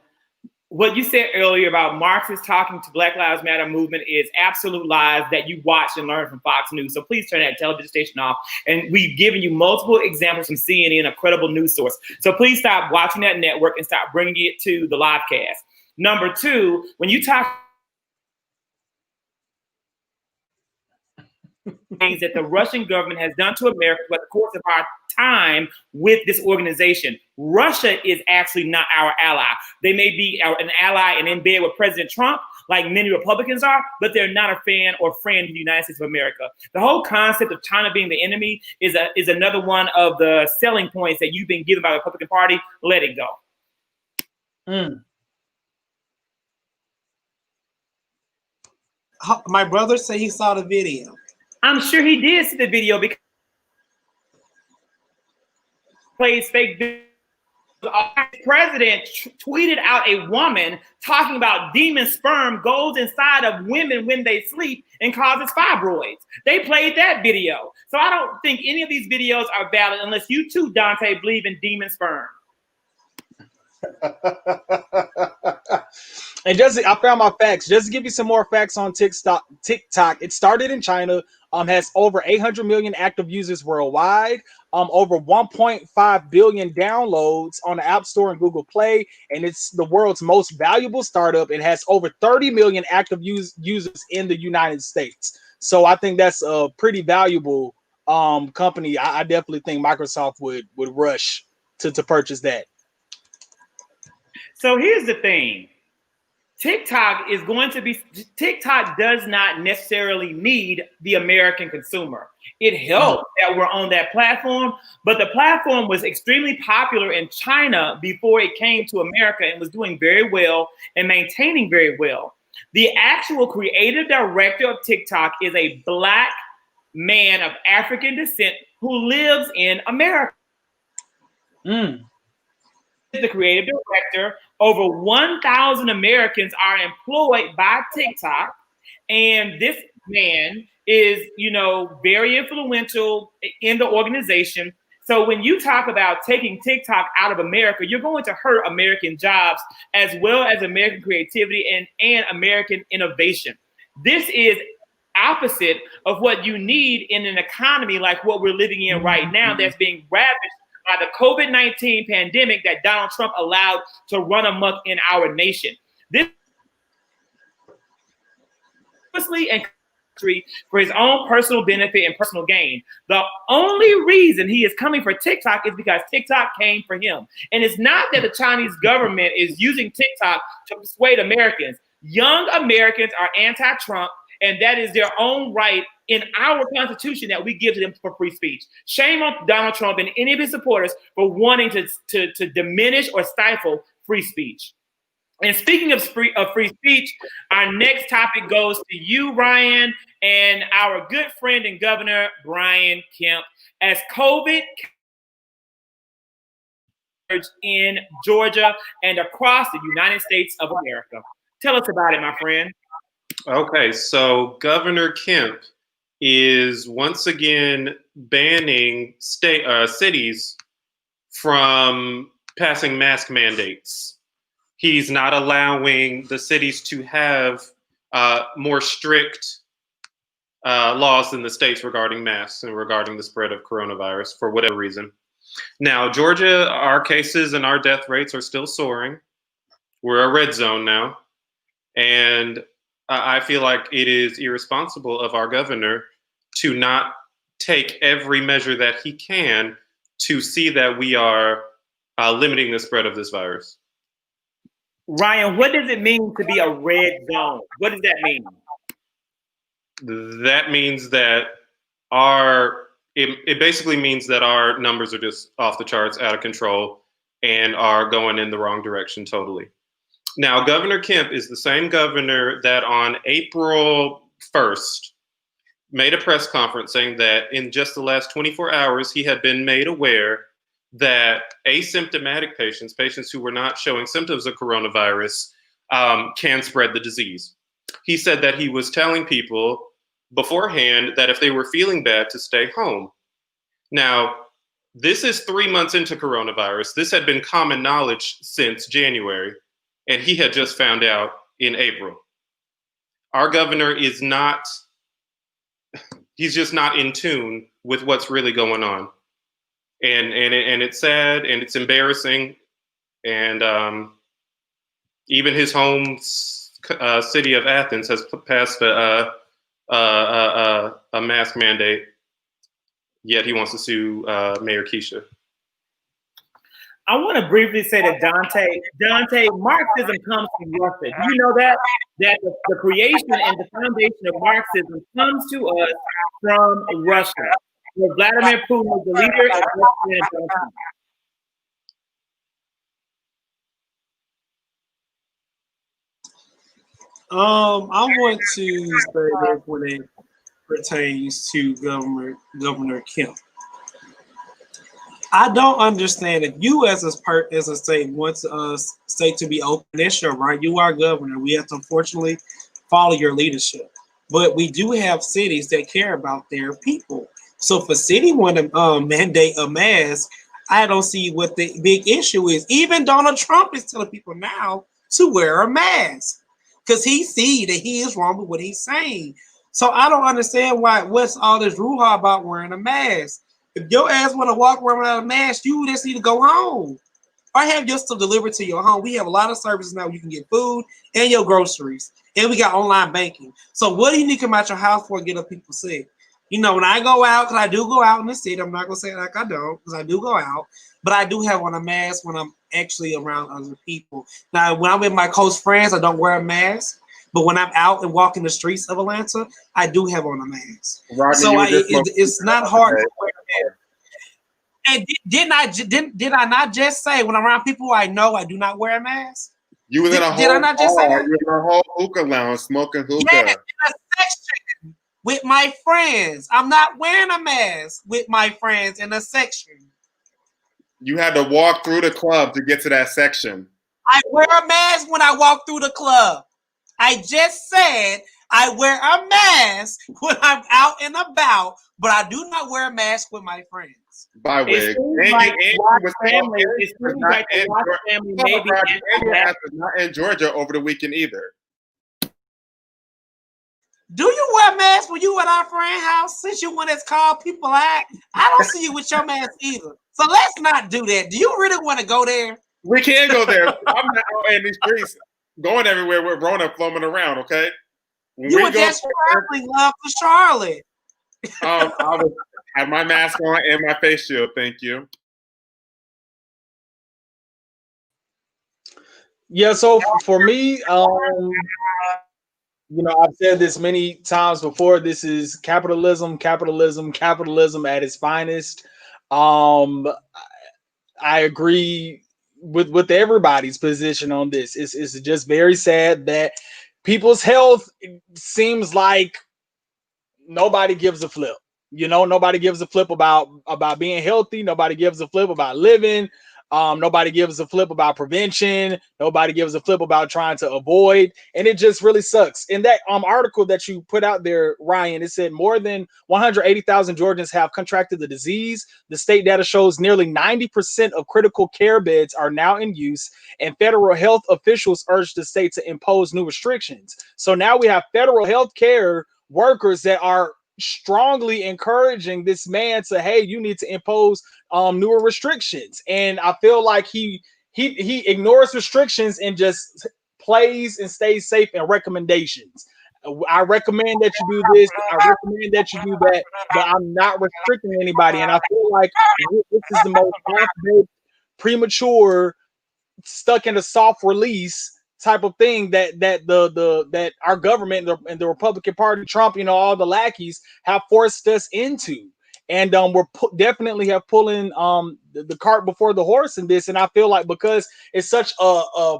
what you said earlier about Marxists talking to Black Lives Matter movement is absolute lies that you watch and learn from Fox News. So please turn that television station off. And we've given you multiple examples from CNN, a credible news source. So please stop watching that network and stop bringing it to the live cast. Number two, when you talk things that the Russian government has done to America throughout the course of our time with this organization. Russia is actually not our ally. They may be an ally and in bed with President Trump, like many Republicans are, but they're not a fan or friend of the United States of America. The whole concept of China being the enemy is another one of the selling points that you've been given by the Republican Party. Let it go.
My brother said he saw the video.
I'm sure he did see the video because he plays fake videos. Our president tweeted out a woman talking about demon sperm goes inside of women when they sleep and causes fibroids. They played that video. So I don't think any of these videos are valid unless you too, Dante, believe in demon sperm.
And I found my facts. Just to give you some more facts on TikTok. It started in China, has over 800 million active users worldwide, over 1.5 billion downloads on the App Store and Google Play, and it's the world's most valuable startup. It has over 30 million active users in the United States. So I think that's a pretty valuable company. I definitely think Microsoft would rush to purchase that.
So here's the thing. TikTok does not necessarily need the American consumer. It helps that we're on that platform, but the platform was extremely popular in China before it came to America and was doing very well and maintaining very well. The actual creative director of TikTok is a Black man of African descent who lives in America. The creative director. Over 1,000 Americans are employed by TikTok, and this man is, very influential in the organization. So when you talk about taking TikTok out of America, you're going to hurt American jobs as well as American creativity and American innovation. This is opposite of what you need in an economy like what we're living in right now that's being ravaged by the COVID-19 pandemic that Donald Trump allowed to run amok in our nation. This and for his own personal benefit and personal gain. The only reason he is coming for TikTok is because TikTok came for him. And it's not that the Chinese government is using TikTok to persuade Americans. Young Americans are anti-Trump, and that is their own right in our Constitution that we give to them for free speech. Shame on Donald Trump and any of his supporters for wanting to diminish or stifle free speech. And speaking of free speech, our next topic goes to you, Ryan, and our good friend and Governor Brian Kemp, as COVID in Georgia and across the United States of America. Tell us about it, my friend.
Okay, so Governor Kemp is once again banning cities from passing mask mandates. He's not allowing the cities to have more strict laws than the states regarding masks and regarding the spread of coronavirus for whatever reason. Now, Georgia, our cases and our death rates are still soaring. We're a red zone now. And I feel like it is irresponsible of our governor to not take every measure that he can to see that we are limiting the spread of this virus.
Ryan, what does it mean to be a red zone? What does that mean?
That means that it basically means that our numbers are just off the charts, out of control, and are going in the wrong direction totally. Now, Governor Kemp is the same governor that on April 1st made a press conference saying that in just the last 24 hours, he had been made aware that asymptomatic patients who were not showing symptoms of coronavirus can spread the disease. He said that he was telling people beforehand that if they were feeling bad to stay home. Now, this is 3 months into coronavirus. This had been common knowledge since January, and he had just found out in April. Our governor is not, he's just not in tune with what's really going on. And it's sad and it's embarrassing. And even his home city of Athens has passed a mask mandate. Yet he wants to sue Mayor Keisha.
I want to briefly say that Dante, Marxism comes from Russia. Do you know that? That the creation and the foundation of Marxism comes to us from Russia, where Vladimir Putin is the leader and President.
I want to say this when it pertains to Governor Kemp. I don't understand if you as a state wants us state to be open. That's your right. You are governor. We have to unfortunately follow your leadership. But we do have cities that care about their people. So if a city want to mandate a mask, I don't see what the big issue is. Even Donald Trump is telling people now to wear a mask because he see that he is wrong with what he's saying. So I don't understand what's all this brouhaha about wearing a mask. If your ass want to walk around without a mask, you just need to go home or have your stuff delivered to your home. We have a lot of services now. You can get food and your groceries, and we got online banking. So what do you need to come out your house for and get up people sick? You know, when I go out, because I do go out in the city, I'm not going to say it like I don't, because I do go out, but I do have on a mask when I'm actually around other people. Now, when I'm with my close friends, I don't wear a mask. But when I'm out and walking the streets of Atlanta, I do have on a mask. Rodney, so it's not hard to wear a mask. And did I not just say when I'm around people I know I do not wear a mask?
You was in a whole
did I not just say that?
You were in a whole hookah lounge smoking hookah.
Yeah, in a section with my friends. I'm not wearing a mask with my friends in a section.
You had to walk through the club to get to that section.
I wear a mask when I walk through the club. I just said I wear a mask when I'm out and about, but I do not wear a mask with my friends.
By wig.
Not
in Georgia over the weekend either.
Do you wear a mask when you at our friend's house? Since you when it's called people out, I don't see you with your mask either. So let's not do that. Do you really want to go there?
We can go there. I'm not out in these streets going everywhere with Rona floaming around, okay? When
You
we
were
go
just traveling love to Charlotte.
I had my mask on and my face shield, thank you.
Yeah, so for me, you know, I've said this many times before. This is capitalism, capitalism, capitalism at its finest. Um, I agree with everybody's position on this. It's just very sad that people's health seems like nobody gives a flip. You know, nobody gives a flip about being healthy. Nobody gives a flip about living. Nobody gives a flip about prevention. Nobody gives a flip about trying to avoid, and it just really sucks. In that article that you put out there, Ryan, it said more than 180,000 Georgians have contracted the disease. The state data shows nearly 90% of critical care beds are now in use, and federal health officials urge the state to impose new restrictions. So now we have federal health care workers that are strongly encouraging this man to, hey, you need to impose newer restrictions. And I feel like he ignores restrictions and just plays and stays safe in recommendations. I recommend that you do this. I recommend that you do that, but I'm not restricting anybody. And I feel like this is the most half-baked, premature, stuck in a soft release type of thing that our government and the Republican Party, Trump, you know, all the lackeys have forced us into. And we're definitely have pulling the cart before the horse in this. And I feel like because it's such a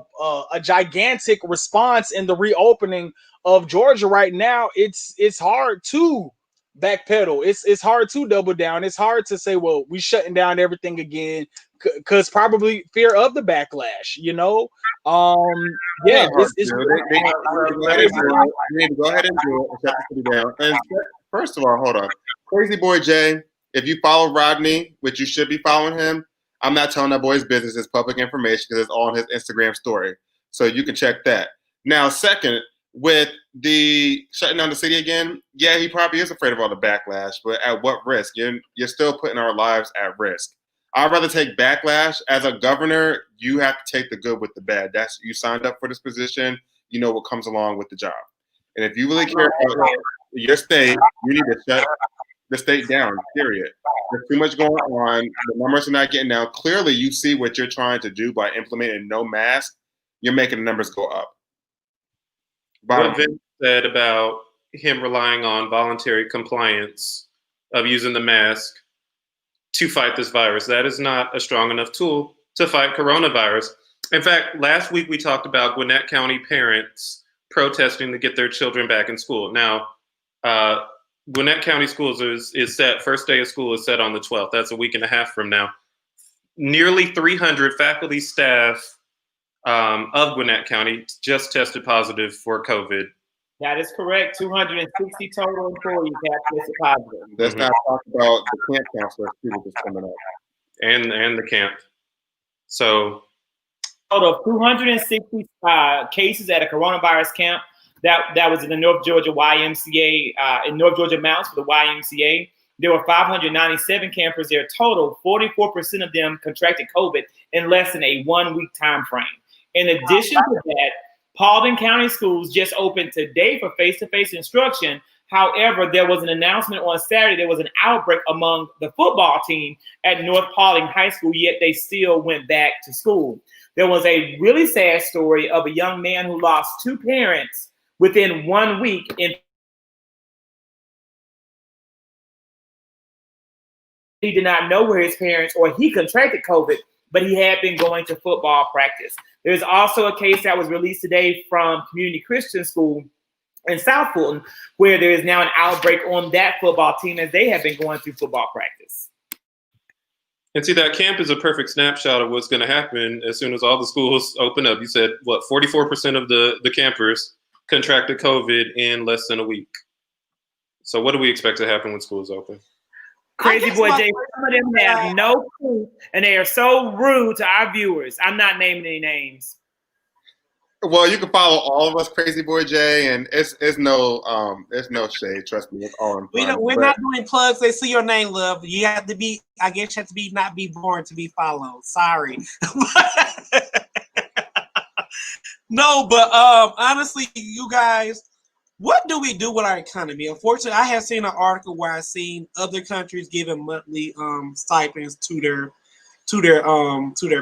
gigantic response in the reopening of Georgia right now, it's hard to backpedal. It's hard to double down. It's hard to say, well, we shutting down everything again, because probably fear of the backlash, you know. Yeah,
they need to go ahead and do it and shut the city down. And first of all, hold on. Crazy Boy Jay, if you follow Rodney, which you should be following him, I'm not telling that boy's business. It's public information because it's all on his Instagram story. So you can check that. Now, second, with the shutting down the city again, yeah, he probably is afraid of all the backlash, but at what risk? You're still putting our lives at risk. I'd rather take backlash. As a governor, you have to take the good with the bad. That's, you signed up for this position. You know what comes along with the job. And if you really care about your state, you need to shut the state down, period. There's too much going on. The numbers are not getting down. Clearly, you see what you're trying to do by implementing no mask. You're making the numbers go up.
What Vince said about him relying on voluntary compliance of using the mask to fight this virus, that is not a strong enough tool to fight coronavirus. In fact, last week we talked about Gwinnett County parents protesting to get their children back in school. Now, Gwinnett County schools is set, first day of school is set on the 12th. That's a week and a half from now. Nearly 300 faculty, staff of Gwinnett County just tested positive for COVID.
That is correct. 260 total employees have tested positive.
Let's not talk about the camp counselors too that's coming up.
And the camp. So
total of 260 cases at a coronavirus camp. That was in the North Georgia YMCA, in North Georgia Mountains for the YMCA. There were 597 campers there total. 44% of them contracted COVID in less than a 1 week time frame. In addition to that, Paulding County Schools just opened today for face-to-face instruction. However, there was an announcement on Saturday. There was an outbreak among the football team at North Paulding High School, yet they still went back to school. There was a really sad story of a young man who lost two parents within 1 week. He did not know where his parents, or he contracted COVID, but he had been going to football practice. There's also a case that was released today from Community Christian School in South Fulton, where there is now an outbreak on that football team as they have been going through football practice.
And see, that camp is a perfect snapshot of what's going to happen as soon as all the schools open up. You said, what, 44% of the campers contracted COVID in less than a week. So what do we expect to happen when schools open?
Crazy Boy Jay, some of them have no clue, and they are so rude to our viewers. I'm not naming any names.
Well, you can follow all of us, Crazy Boy J, and it's no shade. Trust me, it's all in fun.
We're not doing plugs. They see your name, love. You have to be. I guess you have to be not be born to be followed. Sorry. No, but honestly, you guys, what do we do with our economy? Unfortunately, I have seen an article where I've seen other countries giving monthly stipends to their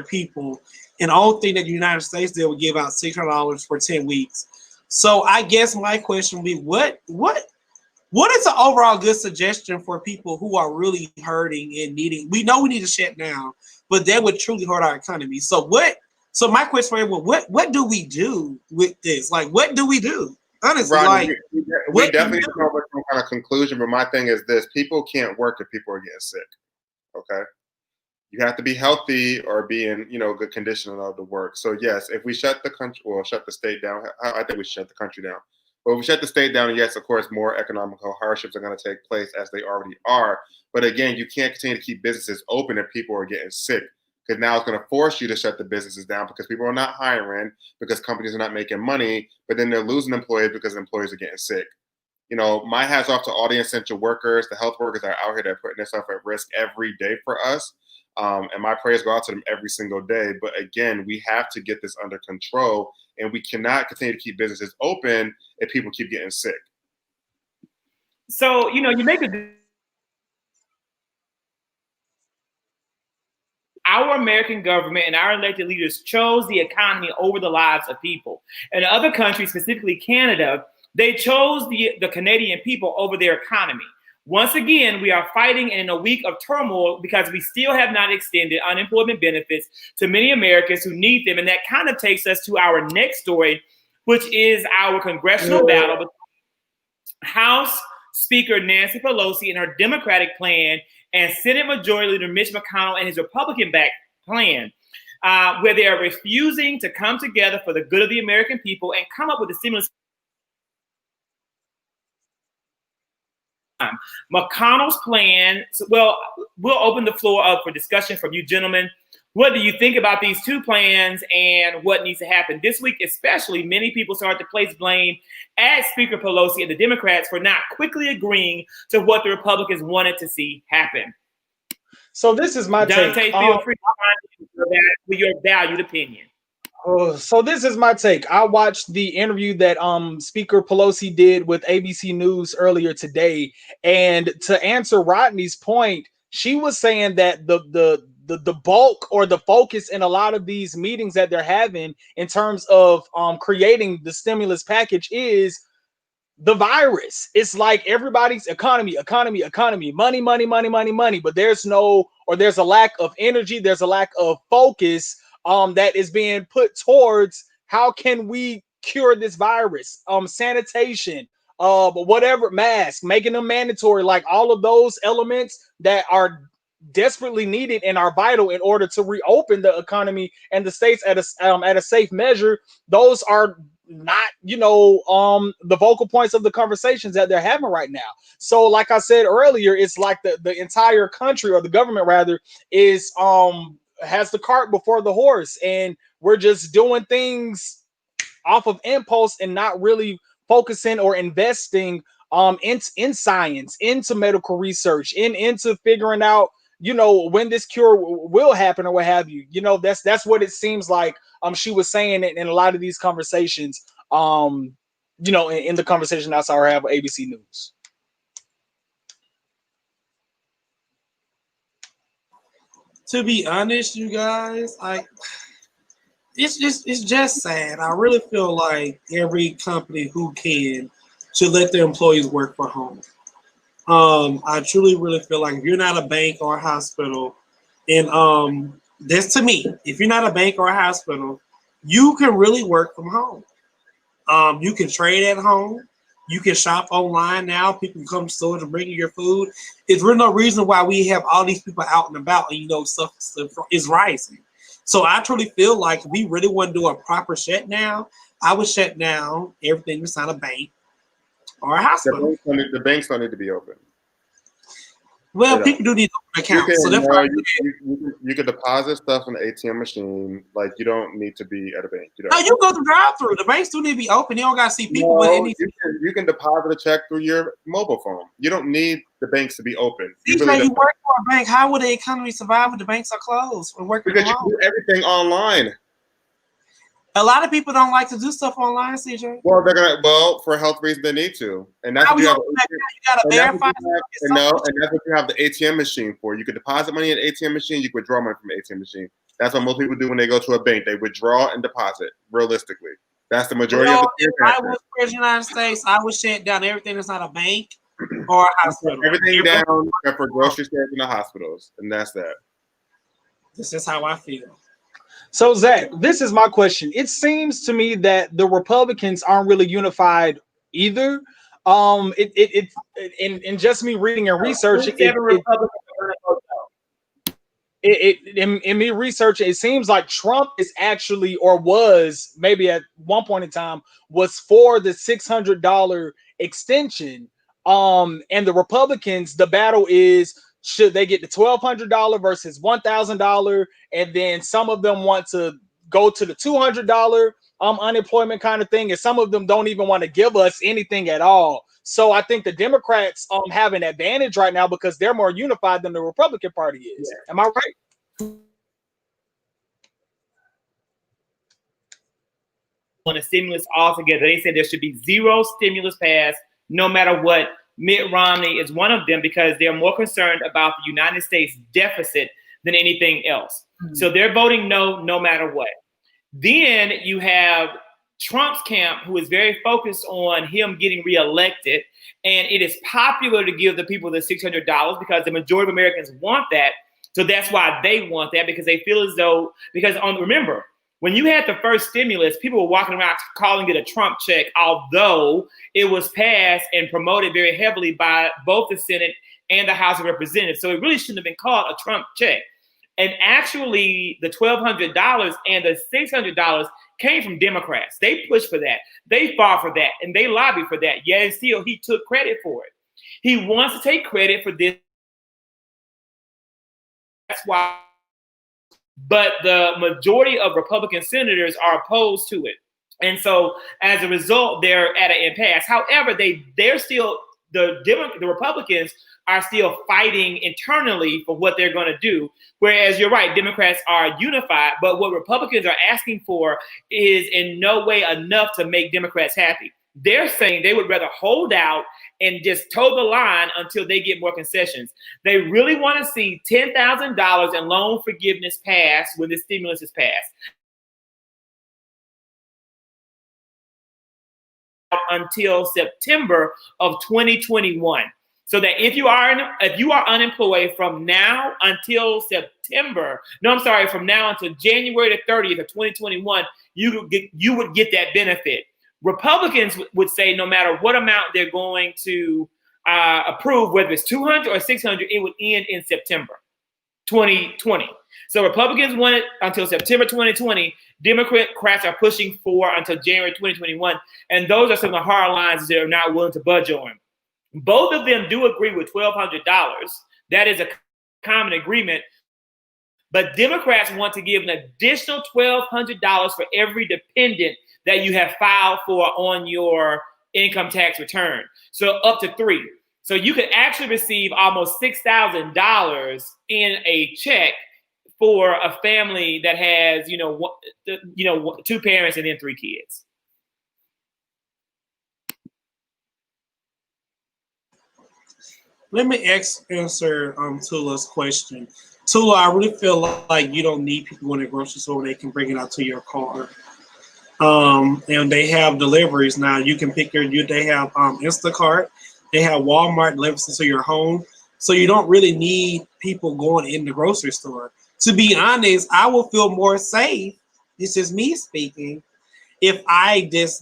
people. And the only thing that the United States did would give out $600 for 10 weeks. So I guess my question would be, what is an overall good suggestion for people who are really hurting and needing? We know we need to shut down, but that would truly hurt our economy. So my question for everyone, what do we do with this? Like, what do we do? Honestly,
Rodney,
like,
we definitely come up with some kind of conclusion, but my thing is this: people can't work if people are getting sick. Okay, you have to be healthy or be in good condition in order to work. So yes, if we shut the country or shut the state down, I think we should shut the country down. But if we shut the state down, yes, of course, more economical hardships are going to take place as they already are. But again, you can't continue to keep businesses open if people are getting sick, because now it's going to force you to shut the businesses down because people are not hiring, because companies are not making money, but then they're losing employees because employees are getting sick. My hats off to all the essential workers, the health workers that are out here that are putting themselves at risk every day for us. And my prayers go out to them every single day. But again, we have to get this under control, and we cannot continue to keep businesses open if people keep getting sick.
So, you make a our American government and our elected leaders chose the economy over the lives of people. And other countries, specifically Canada, they chose the Canadian people over their economy. Once again, we are fighting in a week of turmoil because we still have not extended unemployment benefits to many Americans who need them. And that kind of takes us to our next story, which is our congressional battle between House Speaker Nancy Pelosi and her Democratic plan and Senate Majority Leader Mitch McConnell and his Republican-backed plan, where they are refusing to come together for the good of the American people and come up with a stimulus. McConnell's plan, we'll open the floor up for discussion from you gentlemen. What do you think about these two plans and what needs to happen? This week especially, many people started to place blame at Speaker Pelosi and the Democrats for not quickly agreeing to what the Republicans wanted to see happen.
So this is my
Dante,
take.
feel free to find with your valued opinion.
So this is my take. I watched the interview that Speaker Pelosi did with ABC News earlier today, and to answer Rodney's point, she was saying that the bulk or the focus in a lot of these meetings that they're having in terms of creating the stimulus package is the virus. It's like everybody's economy, money, but there's a lack of energy, there's a lack of focus that is being put towards how can we cure this virus, sanitation, whatever, mask, making them mandatory, like all of those elements that are desperately needed and are vital in order to reopen the economy and the states at a safe measure. Those are not the vocal points of the conversations that they're having right now. So like I said earlier, it's like the entire country, or the government rather, is has the cart before the horse, and we're just doing things off of impulse and not really focusing or investing in science, into medical research, into figuring out when this cure will happen or what have you. That's what it seems like she was saying in a lot of these conversations, in the conversation I saw her have with ABC News.
To be honest, you guys, it's just sad. I really feel like every company who can should let their employees work from home. I truly really feel like if you're not a bank or a hospital, and that's to me, if you're not a bank or a hospital, you can really work from home. You can trade at home. You can shop online now. People can come to stores and bring you your food. There's really no reason why we have all these people out and about, and stuff is rising. So I truly feel like if we really want to do a proper shutdown, I would shut down everything that's not a bank or a hospital.
The banks don't need to be open.
Well, people do need to open accounts, so that's why
you can deposit stuff in the ATM machine. Like you don't need to be at a bank.
No, you go to drive-through. The banks do need to be open. You don't got to see people.
No, you can deposit a check through your mobile phone. You don't need the banks to be open.
You work for a bank. How would the economy survive if the banks are closed?
Because you do everything online.
A lot of people don't like to do stuff online, CJ.
Well, for health reasons they need to, and that's what you gotta verify. And that's what you have the ATM machine for. You can deposit money in an ATM machine. You can withdraw money from an ATM machine. That's what most people do when they go to a bank. They withdraw and deposit. Realistically, that's the majority of the.
If I was president of the United States, I would shut down everything that's not a bank or a hospital.
Everything down except for grocery stores and the hospitals, and that's that.
This is how I feel.
So Zach, this is my question. It seems to me that the Republicans aren't really unified either. In just me reading and researching, in me researching, it seems like Trump is actually, or was maybe at one point in time, was for the $600 extension. And the Republicans, the battle is, should they get the $1,200 versus $1,000, and then some of them want to go to the $200 unemployment kind of thing, and some of them don't even want to give us anything at all. So I think the Democrats have an advantage right now because they're more unified than the Republican Party is. Yeah. Am I right?
On a stimulus altogether, they said there should be zero stimulus passed, no matter what. Mitt Romney is one of them because they're more concerned about the United States deficit than anything else. Mm-hmm. So they're voting no matter what. Then you have Trump's camp, who is very focused on him getting reelected. And it is popular to give the people the $600 because the majority of Americans want that. So that's why they want that, because they feel as though, remember, when you had the first stimulus, people were walking around calling it a Trump check, although it was passed and promoted very heavily by both the Senate and the House of Representatives. So it really shouldn't have been called a Trump check. And actually, the $1,200 and the $600 came from Democrats. They pushed for that. They fought for that. And they lobbied for that. Yet and still, he took credit for it. He wants to take credit for this. That's why. But the majority of Republican senators are opposed to it. And so as a result, they're at an impasse. However, they're still, the Republicans are still fighting internally for what they're going to do. Whereas you're right, Democrats are unified. But what Republicans are asking for is in no way enough to make Democrats happy. They're saying they would rather hold out and just toe the line until they get more concessions. They really want to see $10,000 in loan forgiveness pass when the stimulus is passed. Until September of 2021. So that if you are unemployed from now until from now until January the 30th of 2021, you would get that benefit. Republicans would say no matter what amount they're going to approve, whether it's 200 or 600, it would end in September 2020. So Republicans want it until September 2020. Democrats are pushing for until January 2021. And those are some of the hard lines that they're not willing to budge on. Both of them do agree with $1,200. That is a common agreement. But Democrats want to give an additional $1,200 for every dependent that you have filed for on your income tax return. So up to 3. So you could actually receive almost $6,000 in a check for a family that has, 2 parents and then 3 kids.
Let me answer Tula's question. Tula, I really feel like you don't need people in the grocery store when they can bring it out to your car. And they have deliveries now. You can pick they have Instacart, they have Walmart delivers to your home. So you don't really need people going in the grocery store. To be honest, I will feel more safe. This is me speaking. If I use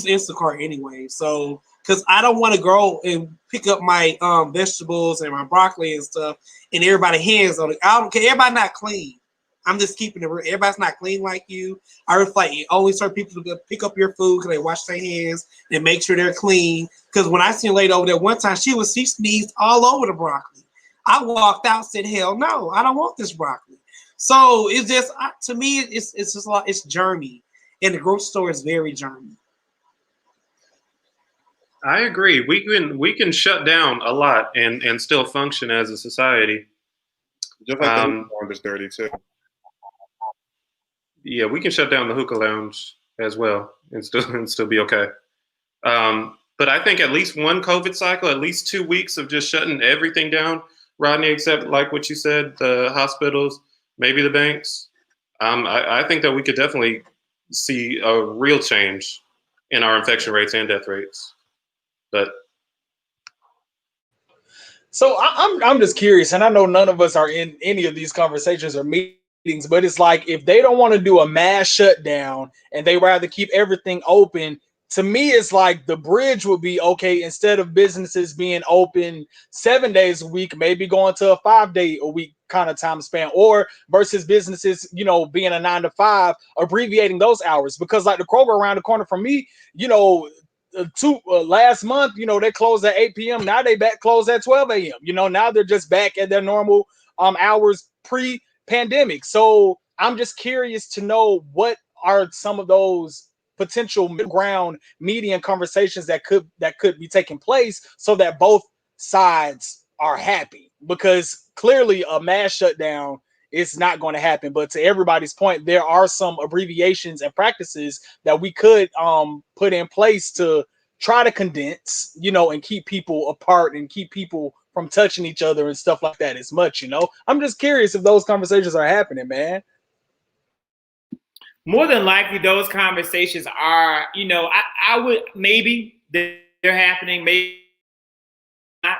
Instacart anyway. So, because I don't want to go and pick up my vegetables and my broccoli and stuff and everybody's hands on it. I don't care. Everybody's not clean. I'm just keeping it real. Everybody's not clean like you. I reflect only certain people to pick up your food because they wash their hands and make sure they're clean. Because when I seen a lady over there one time, she sneezed all over the broccoli. I walked out, said, hell no, I don't want this broccoli. So it's just, to me, it's just like, it's journey. And the grocery store is very journey.
I agree. We can shut down a lot and still function as a society.
Just like the hookah lounge is dirty too.
Yeah, we can shut down the hookah lounge as well and still be okay. But I think at least one COVID cycle, at least 2 weeks of just shutting everything down, Rodney, except like what you said, the hospitals, maybe the banks. I think that we could definitely see a real change in our infection rates and death rates. But
so I'm just curious, and I know none of us are in any of these conversations or meetings, but it's like if they don't want to do a mass shutdown and they rather keep everything open, to me, it's like the bridge would be okay instead of businesses being open 7 days a week, maybe going to a 5 day a week kind of time span, or versus businesses, you know, being a 9 to 5, abbreviating those hours. Because like the Kroger around the corner from me, you know, last month, you know, they closed at 8 p.m. Now they back closed at 12 a.m. You know, now they're just back at their normal hours pre-pandemic. So I'm just curious to know what are some of those potential ground median conversations that could be taking place so that both sides are happy, because clearly a mass shutdown is not going to happen. But to everybody's point, there are some abbreviations and practices that we could put in place to try to condense, you know, and keep people apart and keep people from touching each other and stuff like that as much, you know. I'm just curious if those conversations are happening, man.
More than likely, those conversations are, you know, I would, maybe they're happening, maybe not.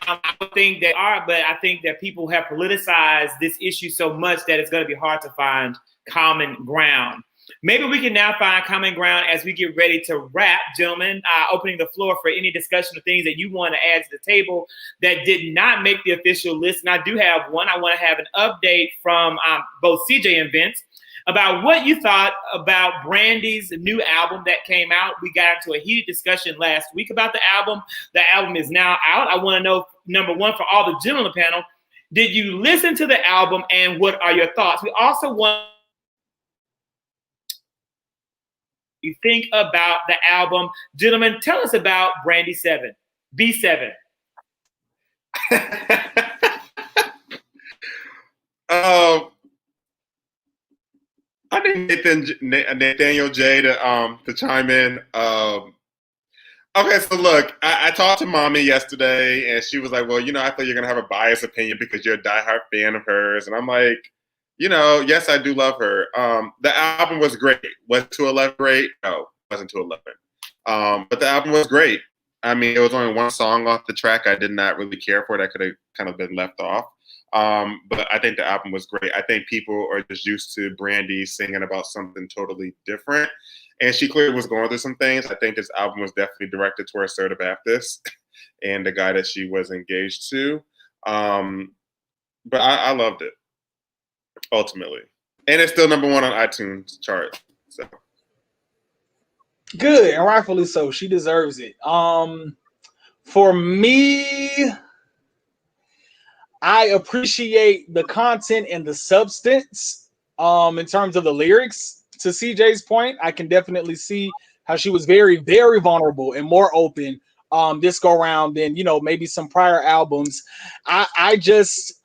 I would think they are, but I think that people have politicized this issue so much that it's going to be hard to find common ground. Maybe we can now find common ground as we get ready to wrap, gentlemen, opening the floor for any discussion of things that you want to add to the table that did not make the official list. And I do have one. I want to have an update from both CJ and Vince about what you thought about Brandy's new album that came out. We got into a heated discussion last week about the album. The album is now out. I want to know, number one, for all the gentlemen on the panel, did you listen to the album and what are your thoughts? We also want you think about the album. Gentlemen, tell us about Brandy 7, B7.
I think Nathaniel J to chime in. Okay, so look, I talked to mommy yesterday, and she was like, "Well, you know, I thought you're gonna have a biased opinion because you're a diehard fan of hers," and I'm like, you know, yes, I do love her. The album was great. Was it to 11 great? No, it wasn't to 11. But the album was great. I mean, it was only one song off the track I did not really care for that could have kind of been left off. But I think the album was great. I think people are just used to Brandy singing about something totally different. And she clearly was going through some things. I think this album was definitely directed towards Sarah Baptist and the guy that she was engaged to. But I loved it, ultimately. And it's still #1 on iTunes chart. So
good, and rightfully so. She deserves it. For me, I appreciate the content and the substance in terms of the lyrics. To CJ's point, I can definitely see how she was very, very vulnerable and more open this go around than, you know, maybe some prior albums. I just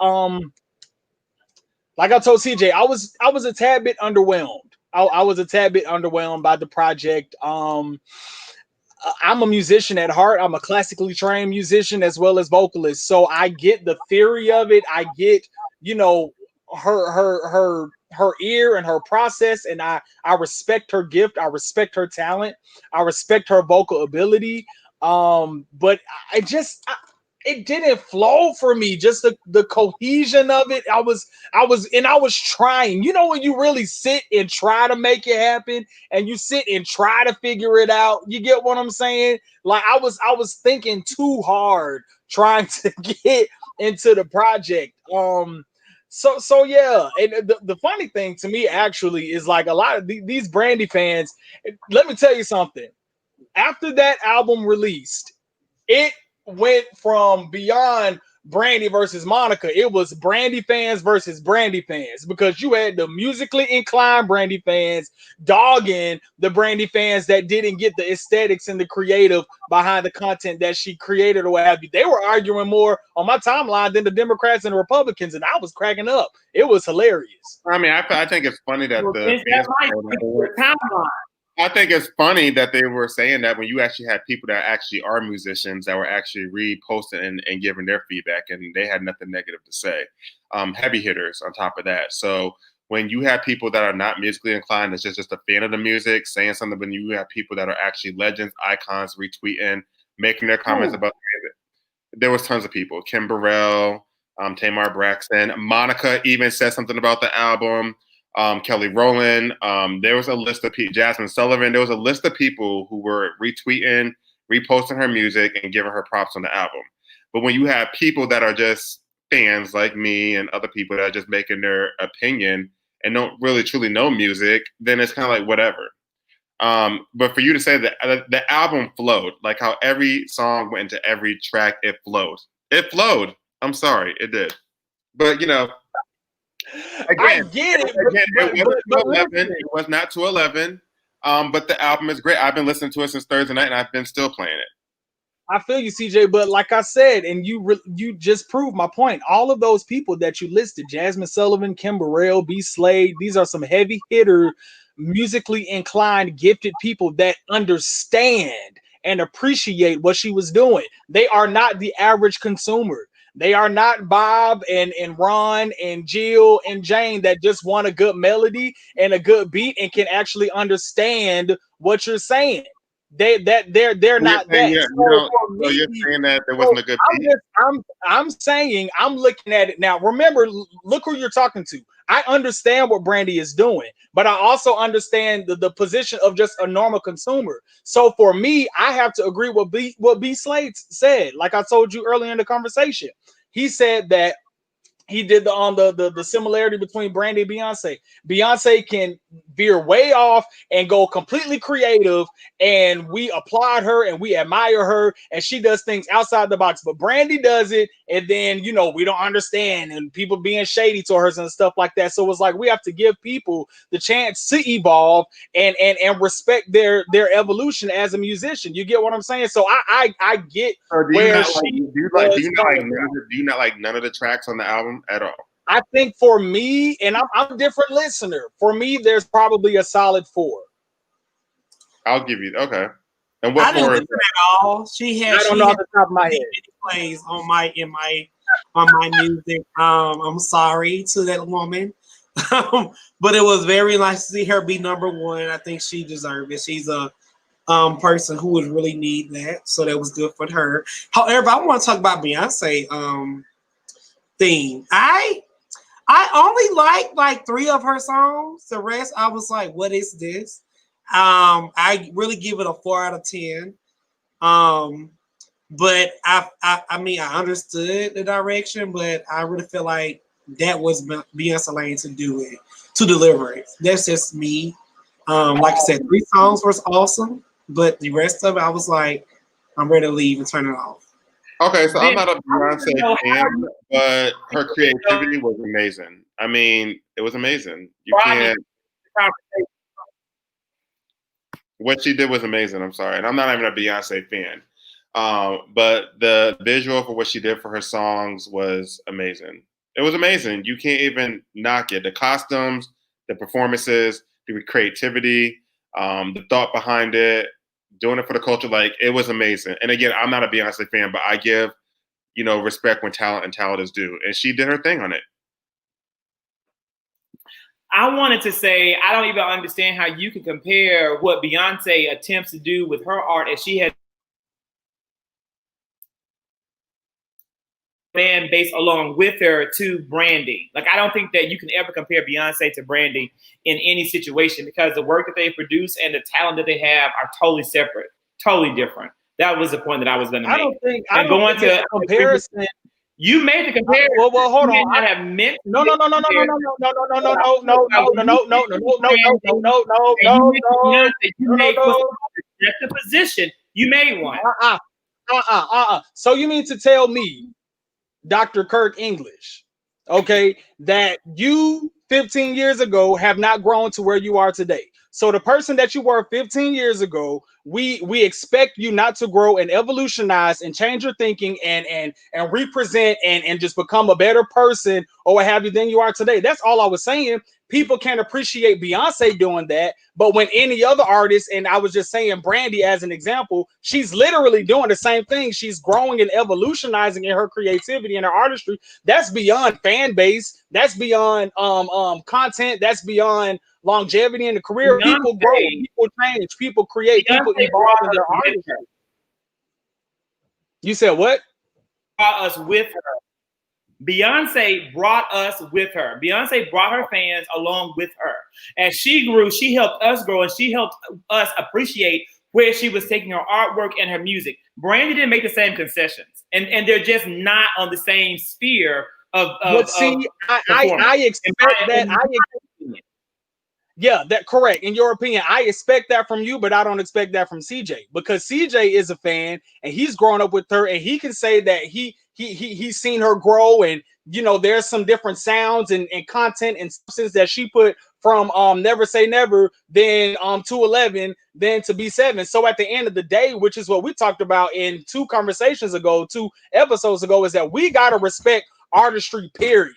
like I told CJ, I was a tad bit underwhelmed. I was a tad bit underwhelmed by the project. I'm a musician at heart. I'm a classically trained musician as well as vocalist. So I get the theory of it. I get, you know, her ear and her process. And I respect her gift. I respect her talent. I respect her vocal ability. But it didn't flow for me. Just the cohesion of it. I was trying. You know, when you really sit and try to make it happen and you sit and try to figure it out. You get what I'm saying? Like I was thinking too hard trying to get into the project. So yeah. And the funny thing to me actually is like a lot of these Brandy fans, let me tell you something. After that album released, it went from beyond Brandy versus Monica. It was Brandy fans versus Brandy fans, because you had the musically inclined Brandy fans dogging the Brandy fans that didn't get the aesthetics and the creative behind the content that she created or what have you. They were arguing more on my timeline than the Democrats and the Republicans, and I was cracking up. It was hilarious.
I mean, I think it's funny that
Well,
the
Vince, that might be your timeline.
I think it's funny that they were saying that when you actually had people that actually are musicians that were actually reposting and giving their feedback, and they had nothing negative to say. Heavy hitters on top of that. So when you have people that are not musically inclined, that's just a fan of the music, saying something, when you have people that are actually legends, icons, retweeting, making their comments about it, there was tons of people. Kim Burrell, Tamar Braxton, Monica even said something about the album. Kelly Rowland, there was a list of people, Jasmine Sullivan, there was a list of people who were retweeting, reposting her music, and giving her props on the album. But when you have people that are just fans like me and other people that are just making their opinion and don't really truly know music, then it's kind of like whatever. But for you to say that the album flowed, like how every song went into every track, it flowed. It flowed. I'm sorry, it did. But, you know, again,
I get it.
It was not 211, but the album is great. I've been listening to it since Thursday night, and I've been still playing it.
I feel you, CJ, but like I said, and you just proved my point. All of those people that you listed, Jasmine Sullivan, Kim Burrell, B. Slade, these are some heavy hitter, musically inclined, gifted people that understand and appreciate what she was doing. They are not the average consumer. They are not Bob and Ron and Jill and Jane that just want a good melody and a good beat and can actually understand what you're saying. They're not that.
So you're saying that there wasn't a good beat?
I'm saying, I'm looking at it now. Remember, look who you're talking to. I understand what Brandy is doing, but I also understand the position of just a normal consumer. So for me, I have to agree with what B. Slade said. Like I told you earlier in the conversation, he said that he did the similarity between Brandy and Beyonce. Beyonce can veer way off and go completely creative, and we applaud her and we admire her, and she does things outside the box. But Brandy does it, and then we don't understand, and people being shady to her and stuff like that. So it's like we have to give people the chance to evolve and respect their evolution as a musician. You get what I'm saying? So I get where she.
Do you not like none of the tracks on the album at all?
I think for me, and I'm a different listener. For me, there's probably a solid 4.
I'll give you And what
I didn't listen at all. I don't know off the top of my head. Plays on my music. I'm sorry to that woman, but it was very nice to see her be number 1. I think she deserved it. She's a person who would really need that, so that was good for her. However, I want to talk about Beyonce theme. I only like 3 of her songs. The rest, I was like, what is this? I really give it a 4 out of 10. But I mean, I understood the direction, but I really feel like that was Beyonce lane to do it, to deliver it. That's just me. Like I said, 3 songs was awesome, but the rest of it, I was like, I'm ready to leave and turn it off.
Okay, so I'm not a Beyonce fan, but her creativity was amazing. I mean, it was amazing. What she did was amazing. I'm sorry, and I'm not even a Beyonce fan, but the visual for what she did for her songs was amazing. It was amazing. You can't even knock it. The costumes, the performances, the creativity, the thought behind it. Doing it for the culture, like, it was amazing. And again, I'm not a Beyonce fan, but I give, respect when talent is due. And she did her thing on it.
I wanted to say, I don't even understand how you can compare what Beyonce attempts to do with her art, as she had fan base along with her, to Brandy. Like, I don't think that you can ever compare Beyonce to Brandy in any situation, because the work that they produce and the talent that they have are totally separate, totally different. That was the point that I was going to make.
I don't think a comparison.
You made the comparison.
Well, hold on.
I have meant
no.
You made the position. You made one.
So you mean to tell me, Dr. Kirk English, okay, that you 15 years ago have not grown to where you are today? So the person that you were 15 years ago, we expect you not to grow and evolutionize and change your thinking and represent and just become a better person or what have you than you are today. That's all I was saying. People can appreciate Beyonce doing that, but when any other artist, and I was just saying Brandy as an example, she's literally doing the same thing. She's growing and evolutionizing in her creativity and her artistry. That's beyond fan base. That's beyond content. That's beyond longevity in the career.
Beyonce,
people grow, people change, people create, people
Beyonce
evolve in their artistry. You said what?
Brought us with her. Beyonce brought us with her. Beyonce brought her fans along with her. As she grew, she helped us grow, and she helped us appreciate where she was taking her artwork and her music. Brandy didn't make the same concessions, and they're just not on the same sphere of.
But see, I expect that. Yeah, that correct. In your opinion, I expect that from you, but I don't expect that from CJ, because CJ is a fan and he's grown up with her, and he can say that he's seen her grow, and you know there's some different sounds and content and substance that she put from Never Say Never, then 211, then to B7. So at the end of the day, which is what we talked about in 2 episodes ago, is that we gotta respect artistry, period.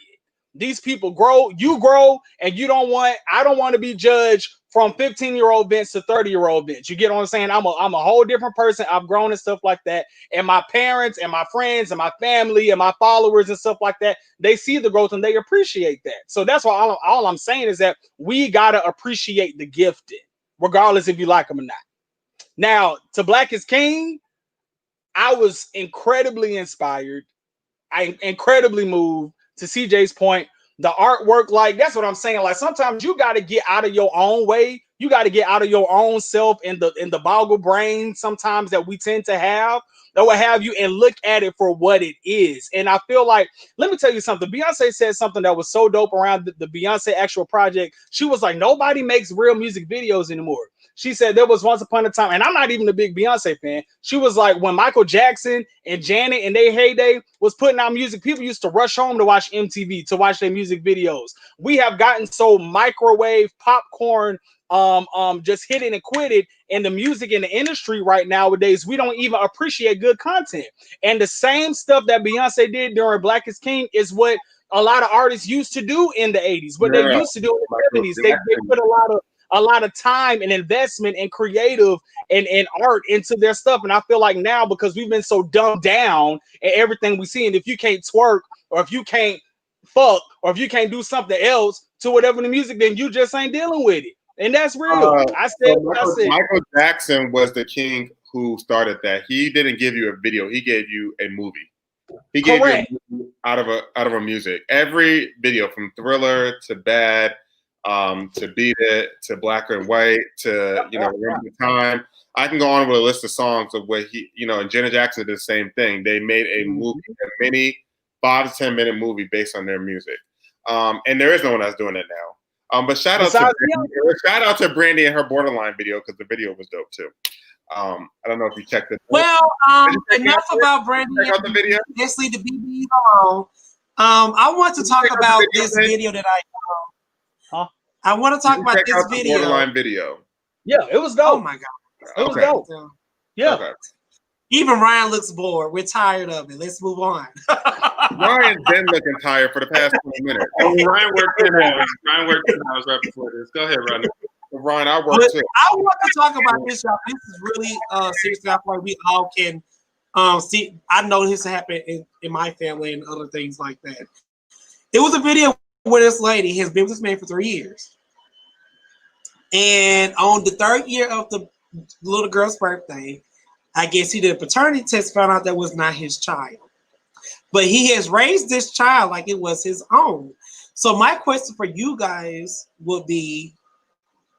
These people grow, you grow, and I don't want to be judged from 15-year-old Vince to 30-year-old Vince. You get what I'm saying? I'm a whole different person. I've grown and stuff like that. And my parents and my friends and my family and my followers and stuff like that, they see the growth and they appreciate that. So that's why all I'm saying is that we got to appreciate the gifted, regardless if you like them or not. Now, to Black is King, I was incredibly inspired. I incredibly moved. To CJ's point, the artwork, like that's what I'm saying. Like sometimes you got to get out of your own way. You got to get out of your own self in the boggle brain sometimes that we tend to have, or what have you, and look at it for what it is. And I feel like, let me tell you something. Beyonce said something that was so dope around the Beyonce actual project. She was like, nobody makes real music videos anymore. She said there was once upon a time, and I'm not even a big Beyonce fan. She was like, when Michael Jackson and Janet in their heyday was putting out music, people used to rush home to watch MTV, to watch their music videos. We have gotten so microwave popcorn, just hit it and quit it in the music in the industry right nowadays. We don't even appreciate good content. And the same stuff that Beyonce did during Black is King is what a lot of artists used to do in the 80s, what they used to do in the 70s. They put a lot of time and investment and creative and art into their stuff. And I feel like now, because we've been so dumbed down in everything we see, and if you can't twerk, or if you can't fuck, or if you can't do something else to whatever the music, then you just ain't dealing with it. And that's real.
Michael Jackson was the king who started that. He didn't give you a video. He gave you a movie. He gave you a movie out of a music. Every video, from Thriller to Bad, to Beat It, to Black and White, to Remember the Time. I can go on with a list of songs of what he, and Janet Jackson did the same thing. They made a movie, a mini 5 to 10 minute movie based on their music. And there is no one that's doing it now. But shout out to Brandy and her Borderline video, because the video was dope too. I don't know if you checked it.
Well, enough about Brandy.
Check out the video.
Let's leave the BBs alone. I want to talk about this video that I want to talk about this video.
Borderline video.
Yeah, it was dope.
Oh my god,
it was dope. Yeah.
Okay.
Even Ryan looks bored. We're tired of it. Let's move on.
Ryan's been looking tired for the past 20 minutes.
Ryan worked 10 hours. Ryan worked 10 hours right before this. Go ahead, Ryan.
Ryan, I work too.
I want to talk about this, y'all. This is really seriously. I feel like we all can see. I know this happened in my family and other things like that. It was a video where this lady has been with this man for 3 years. And on the 3rd year of the little girl's birthday, I guess he did a paternity test, found out that was not his child. But he has raised this child like it was his own. So my question for you guys would be,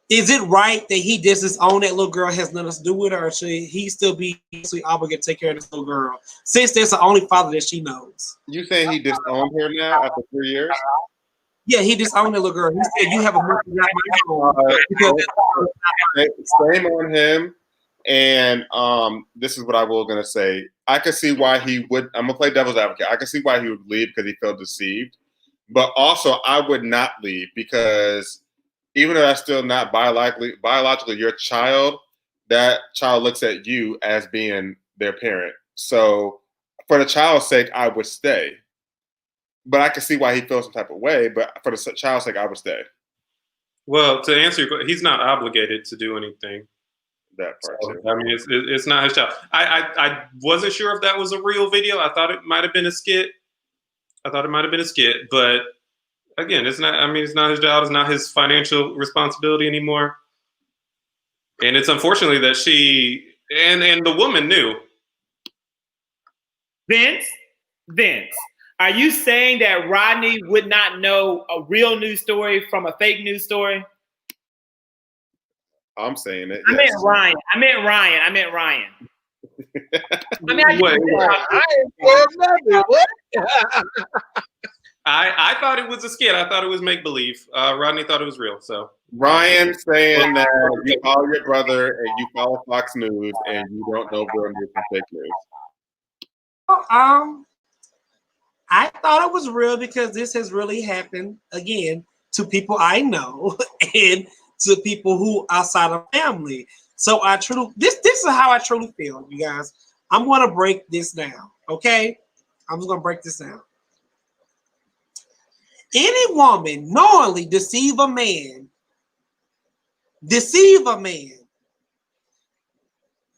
is it right that he disowned that little girl, has nothing to do with her, or should he still be obligated to take care of this little girl, since there's the only father that she knows?
You saying he disowned her now after 3 years?
Yeah, he disowned the little girl. He said, "You have a money, not my own."
Shame on him. And this is what I was gonna say. I could see why he would. I'm gonna play devil's advocate. I could see why he would leave because he felt deceived. But also, I would not leave because even though that's still not biologically your child, that child looks at you as being their parent. So for the child's sake, I would stay. But I can see why he feels some type of way. But for the child's sake, I would stay.
Well, to answer your question, he's not obligated to do anything.
That part
So,
too.
I mean, it's not his child. I wasn't sure if that was a real video. I thought it might have been a skit. But again, it's not. I mean, it's not his child. It's not his financial responsibility anymore. And it's unfortunately that she and the woman knew.
Vince, are you saying that Rodney would not know a real news story from a fake news story?
I'm saying it.
I
Yes.
meant Ryan. I mean,
I thought it was a skit. I thought it was make believe. Rodney thought it was real. So
Ryan saying that you follow your brother and you follow Fox News and you don't know real news from fake news.
I thought it was real because this has really happened again to people I know and to people who outside of family. So I truly this is how I truly feel, you guys. I'm gonna break this down. Okay, I'm just gonna break this down. Any woman knowingly deceive a man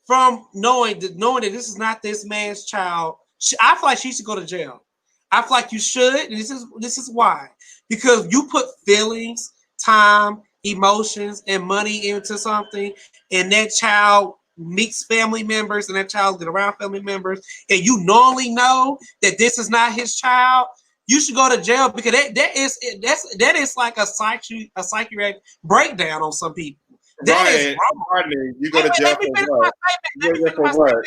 from knowing that this is not this man's child. I feel like she should go to jail. I feel like you should, and this is why. Because you put feelings, time, emotions, and money into something, and that child meets family members, and that child get around family members, and you knowingly know that this is not his child, you should go to jail because that is like a psychiatric breakdown on some people. That is wrong.
Rodney, you go to jail for what?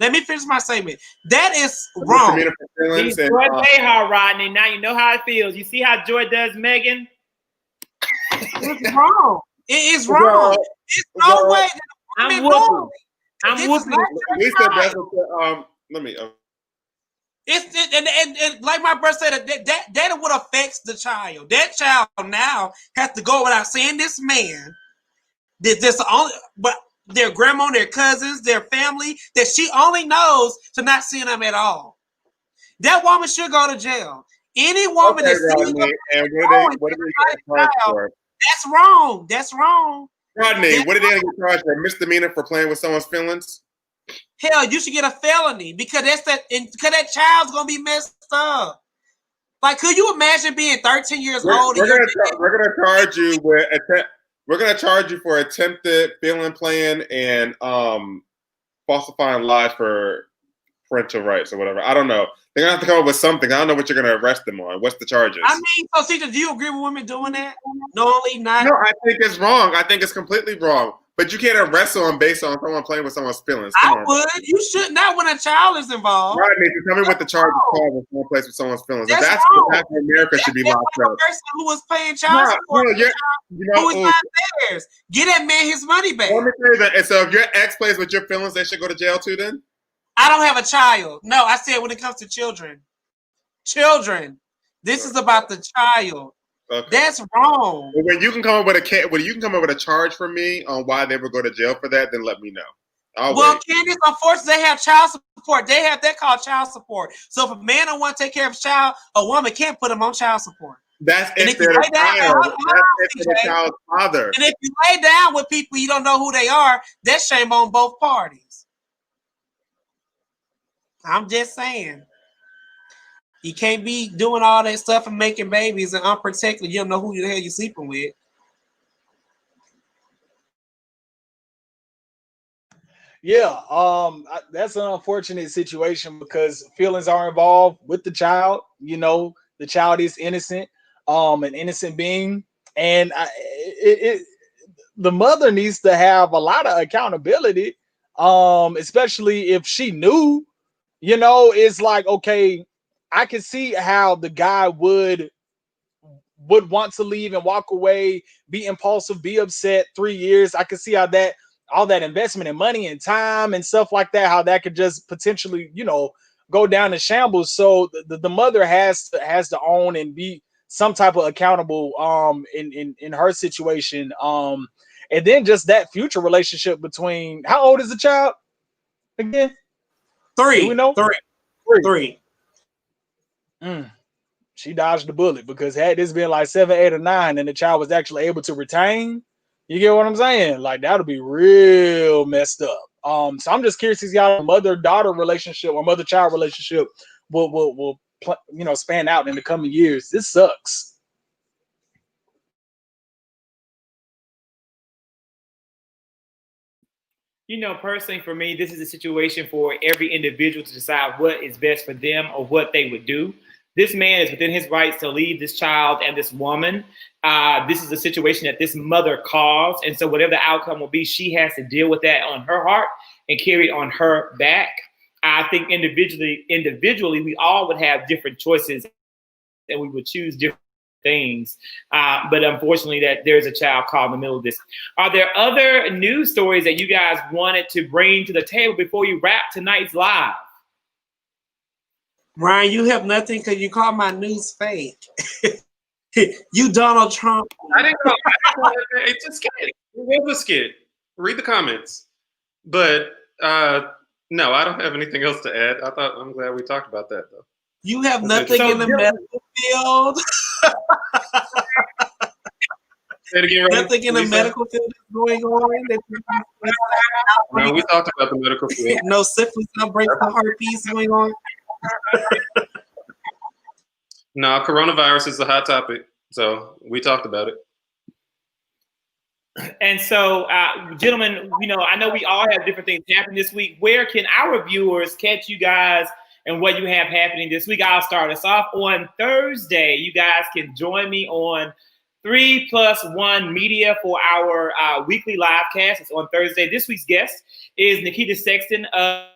Let me finish my statement. That is wrong.
He's Joy Behar, Rodney. Now you know how it feels. You see how Joy does Megan?
It's wrong. It is wrong. There's no way that
I'm whooping.
Let me.
It's like my brother said, that would affect the child. That child now has to go without seeing this man. But their grandma, their cousins, their family, that she only knows to not seeing them at all. That woman should go to jail. Any woman that's
what are they get charged for?
That's wrong. That's wrong.
Rodney, what are they going to get charged for? Misdemeanor for playing with someone's feelings?
Hell, you should get a felony because that child's gonna be messed up. Like, could you imagine being 13 years old?
We're gonna charge you with we're gonna charge you for attempted feeling playing and falsifying lies for parental rights or whatever. I don't know. They're gonna have to come up with something. I don't know what you're gonna arrest them on. What's the charges?
I mean, so Cedar, do you agree with women doing that? No, not.
No, I think it's wrong. I think it's completely wrong. But you can't arrest someone based on someone playing with someone's feelings.
I would. You should not when a child is involved.
Right, tell me what the charge is called when someone plays with someone's feelings. That's what America should be locked up.
The person who was paying child support, who is not theirs. Get that man his money back.
Let me tell you that. And so if your ex plays with your feelings, they should go to jail too then?
I don't have a child. No, I said when it comes to children. Children. This is about the child. Okay. That's wrong.
When you can come up with a charge for me on why they would go to jail for that, then let me know.
Candace, unfortunately, they have child support. They have that called child support. So if a man don't want to take care of his child, a woman can't put him on child support.
That's if they're the child's father.
And if you lay down with people you don't know who they are, that's shame on both parties. I'm just saying. You can't be doing all that stuff and making babies and unprotected. You don't know who the hell you're sleeping with.
Yeah, that's an unfortunate situation because feelings are involved with the child. You know, the child is innocent, an innocent being, and the mother needs to have a lot of accountability, especially if she knew. You know, it's like, okay, I can see how the guy would want to leave and walk away, be impulsive, be upset. 3 years, I can see how that all that investment in money and time and stuff like that, how that could just potentially, you know, go down in shambles. So the mother has to own and be some type of accountable in her situation. And then just that future relationship between, how old is the child again? Do we know?
Three.
She dodged the bullet, because had this been like 7, 8, or 9 and the child was actually able to retain, you get what I'm saying? Like, that would be real messed up. So I'm just curious if y'all mother-daughter relationship or mother-child relationship will you know, span out in the coming years. This sucks.
You know, personally for me, this is a situation for every individual to decide what is best for them or what they would do. This man is within his rights to leave this child and this woman. This is a situation that this mother caused. And so whatever the outcome will be, she has to deal with that on her heart and carry it on her back. I think individually, we all would have different choices and we would choose different things. But unfortunately, that there's a child caught in the middle of this. Are there other news stories that you guys wanted to bring to the table before you wrap tonight's live?
Ryan, you have nothing because you call my news fake. You Donald Trump.
I didn't know. It's a skit. It was a skit. Read the comments. But no, I don't have anything else to add. I'm glad we talked about that though.
You have nothing in the medical field.
Say it again,
nothing in the medical field is going on.
No, we talked about the medical field.
No syphilis outbreaks, no herpes going on.
No, coronavirus is a hot topic, so we talked about it.
And so, gentlemen, you know, I know we all have different things happening this week. Where can our viewers catch you guys and what you have happening this week? I'll start us off on Thursday. You guys can join me on 3+1 Media for our weekly live cast. It's on Thursday. This week's guest is Nikita Sexton of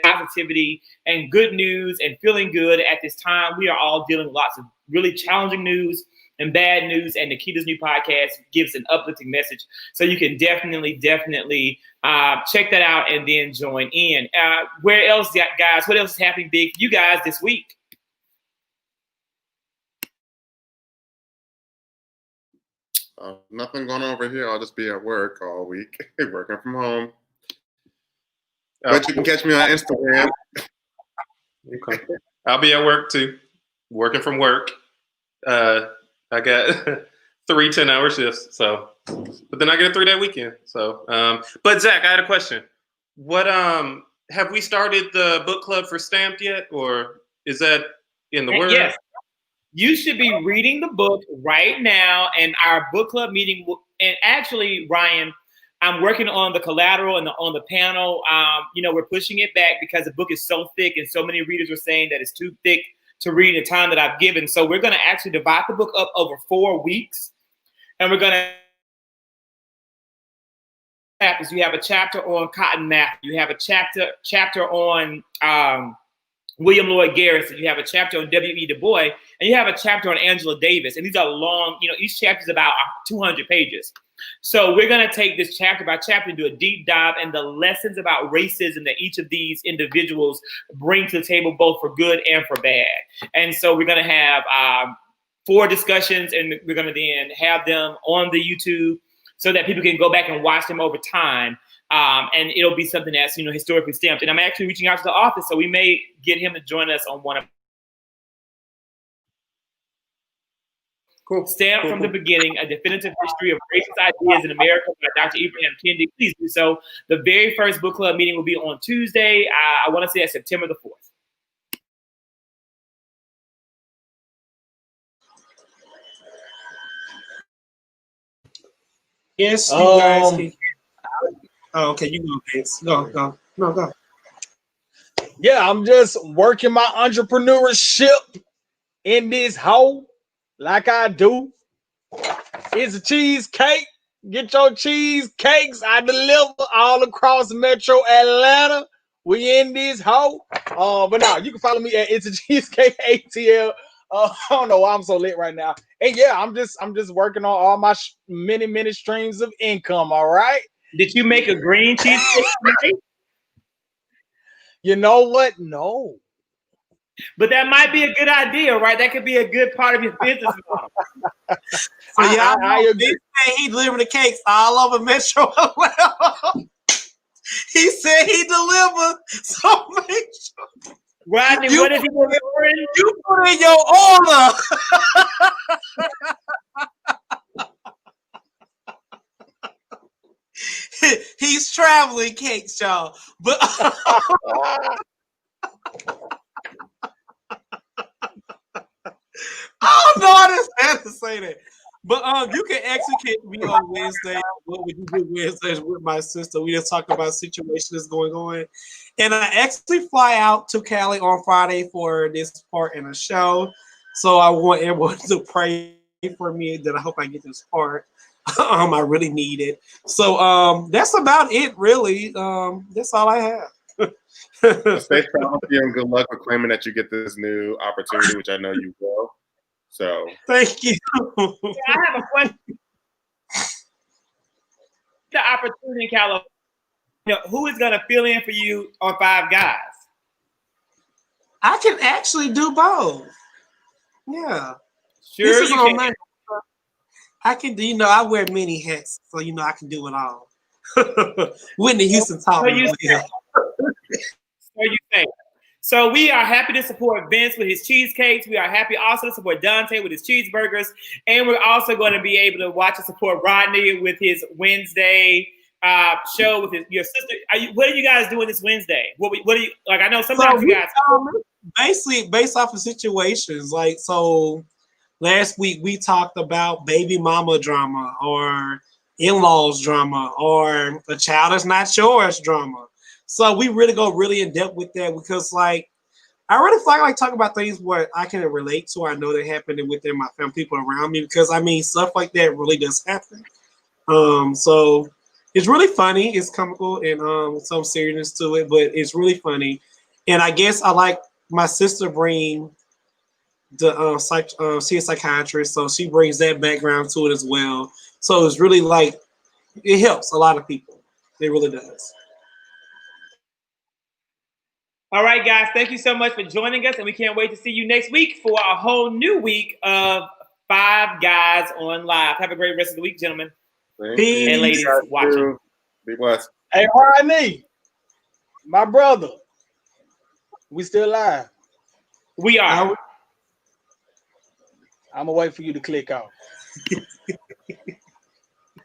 positivity and good news and feeling good at this time. We are all dealing with lots of really challenging news and bad news, and Nikita's new podcast gives an uplifting message. So you can definitely check that out and then join in. Where else, guys? What else is happening big for you guys this week?
Nothing going on over here. I'll just be at work all week, working from home. But you can catch me on Instagram.
Okay. I'll be at work too, working from work. I got 3 10-hour shifts, so, but then I get a 3-day weekend. So, but Zach, I had a question. What have we started the book club for Stamped yet, or is that in the works?
Yes, you should be reading the book right now, and our book club meeting. And actually, Ryan, I'm working on the collateral and on the panel. You know, we're pushing it back because the book is so thick, and so many readers are saying that it's too thick to read in the time that I've given. So we're going to actually divide the book up over 4 weeks, and we're going to happens. You have a chapter on Cotton Matthew. You have a chapter on William Lloyd Garrison. You have a chapter on W.E. Du Bois, and you have a chapter on Angela Davis. And these are long, you know, each chapter is about 200 pages. So we're going to take this chapter by chapter and do a deep dive and the lessons about racism that each of these individuals bring to the table, both for good and for bad. And so we're going to have 4 discussions, and we're going to then have them on the YouTube so that people can go back and watch them over time. And it'll be something that's, you know, historically stamped. And I'm actually reaching out to the office, so we may get him to join us on one of Stamped from the Beginning, A Definitive History of Racist Ideas in America by Dr. Ibrahim Kendi. Please do so. The very first book club meeting will be on Tuesday. I want to say that's September the 4th.
Yes, you guys can. Oh, okay, you go, Vince. Go. No, go.
Yeah, I'm just working my entrepreneurship in this hole like I do. It's a cheesecake. Get your cheesecakes. I deliver all across Metro Atlanta. We in this hole. But now you can follow me at It's a Cheesecake ATL I don't know why I'm so lit right now. And yeah, I'm just working on all my many streams of income. All right.
Did you make a green cheesecake tonight?
You know what? No.
But that might be a good idea, right? That could be a good part of your business model.
So y'all
I
know
agree.
he delivering the cakes all over Metro Atlanta. He said he delivered. So make sure
Rodney, what is he delivering?
you put in your order. He's traveling cakes, y'all. But I don't know how to have to say that. But you can actually catch me on Wednesday. What would you do Wednesdays with my sister? We just talk about situations that's going on. And I actually fly out to Cali on Friday for this part in a show. So I want everyone to pray for me that I hope I get this part. I really need it. So that's about it, really. That's all I have.
Stay strong and good luck with claiming that you get this new opportunity, which I know you will. So
Thank you.
I have a question. The opportunity in California, who is going to fill in for you on Five Guys?
I can actually do both. Yeah.
Sure,
This is
you
on
can.
my. I can do, I wear many hats, so I can do it all. Whitney Houston taught me.
So you say. So we are happy to support Vince with his cheesecakes. We are happy also to support Dante with his cheeseburgers. And we're also going to be able to watch and support Rodney with his Wednesday show with your sister. What are you guys doing this Wednesday? What are you, like, I know sometimes you guys.
Basically, based off of situations. Like, so last week we talked about baby mama drama or in-laws drama or a child is not yours drama. So we really go really in depth with that because, like, I really feel like talking about things where I can relate to. I know that happening within my family, people around me, because I mean stuff like that really does happen. So it's really funny. It's comical and some seriousness to it, but it's really funny. And I guess I like my sister bring the she's a psychiatrist, so she brings that background to it as well. So it's really like it helps a lot of people. It really does.
All right, guys. Thank you so much for joining us, and we can't wait to see you next week for a whole new week of Five Guys on Live. Have a great rest of the week, gentlemen.
Peace.
And ladies watching.
Be blessed.
Hey, Rodney, my brother, we still live.
We are.
I'm gonna wait for you to click off.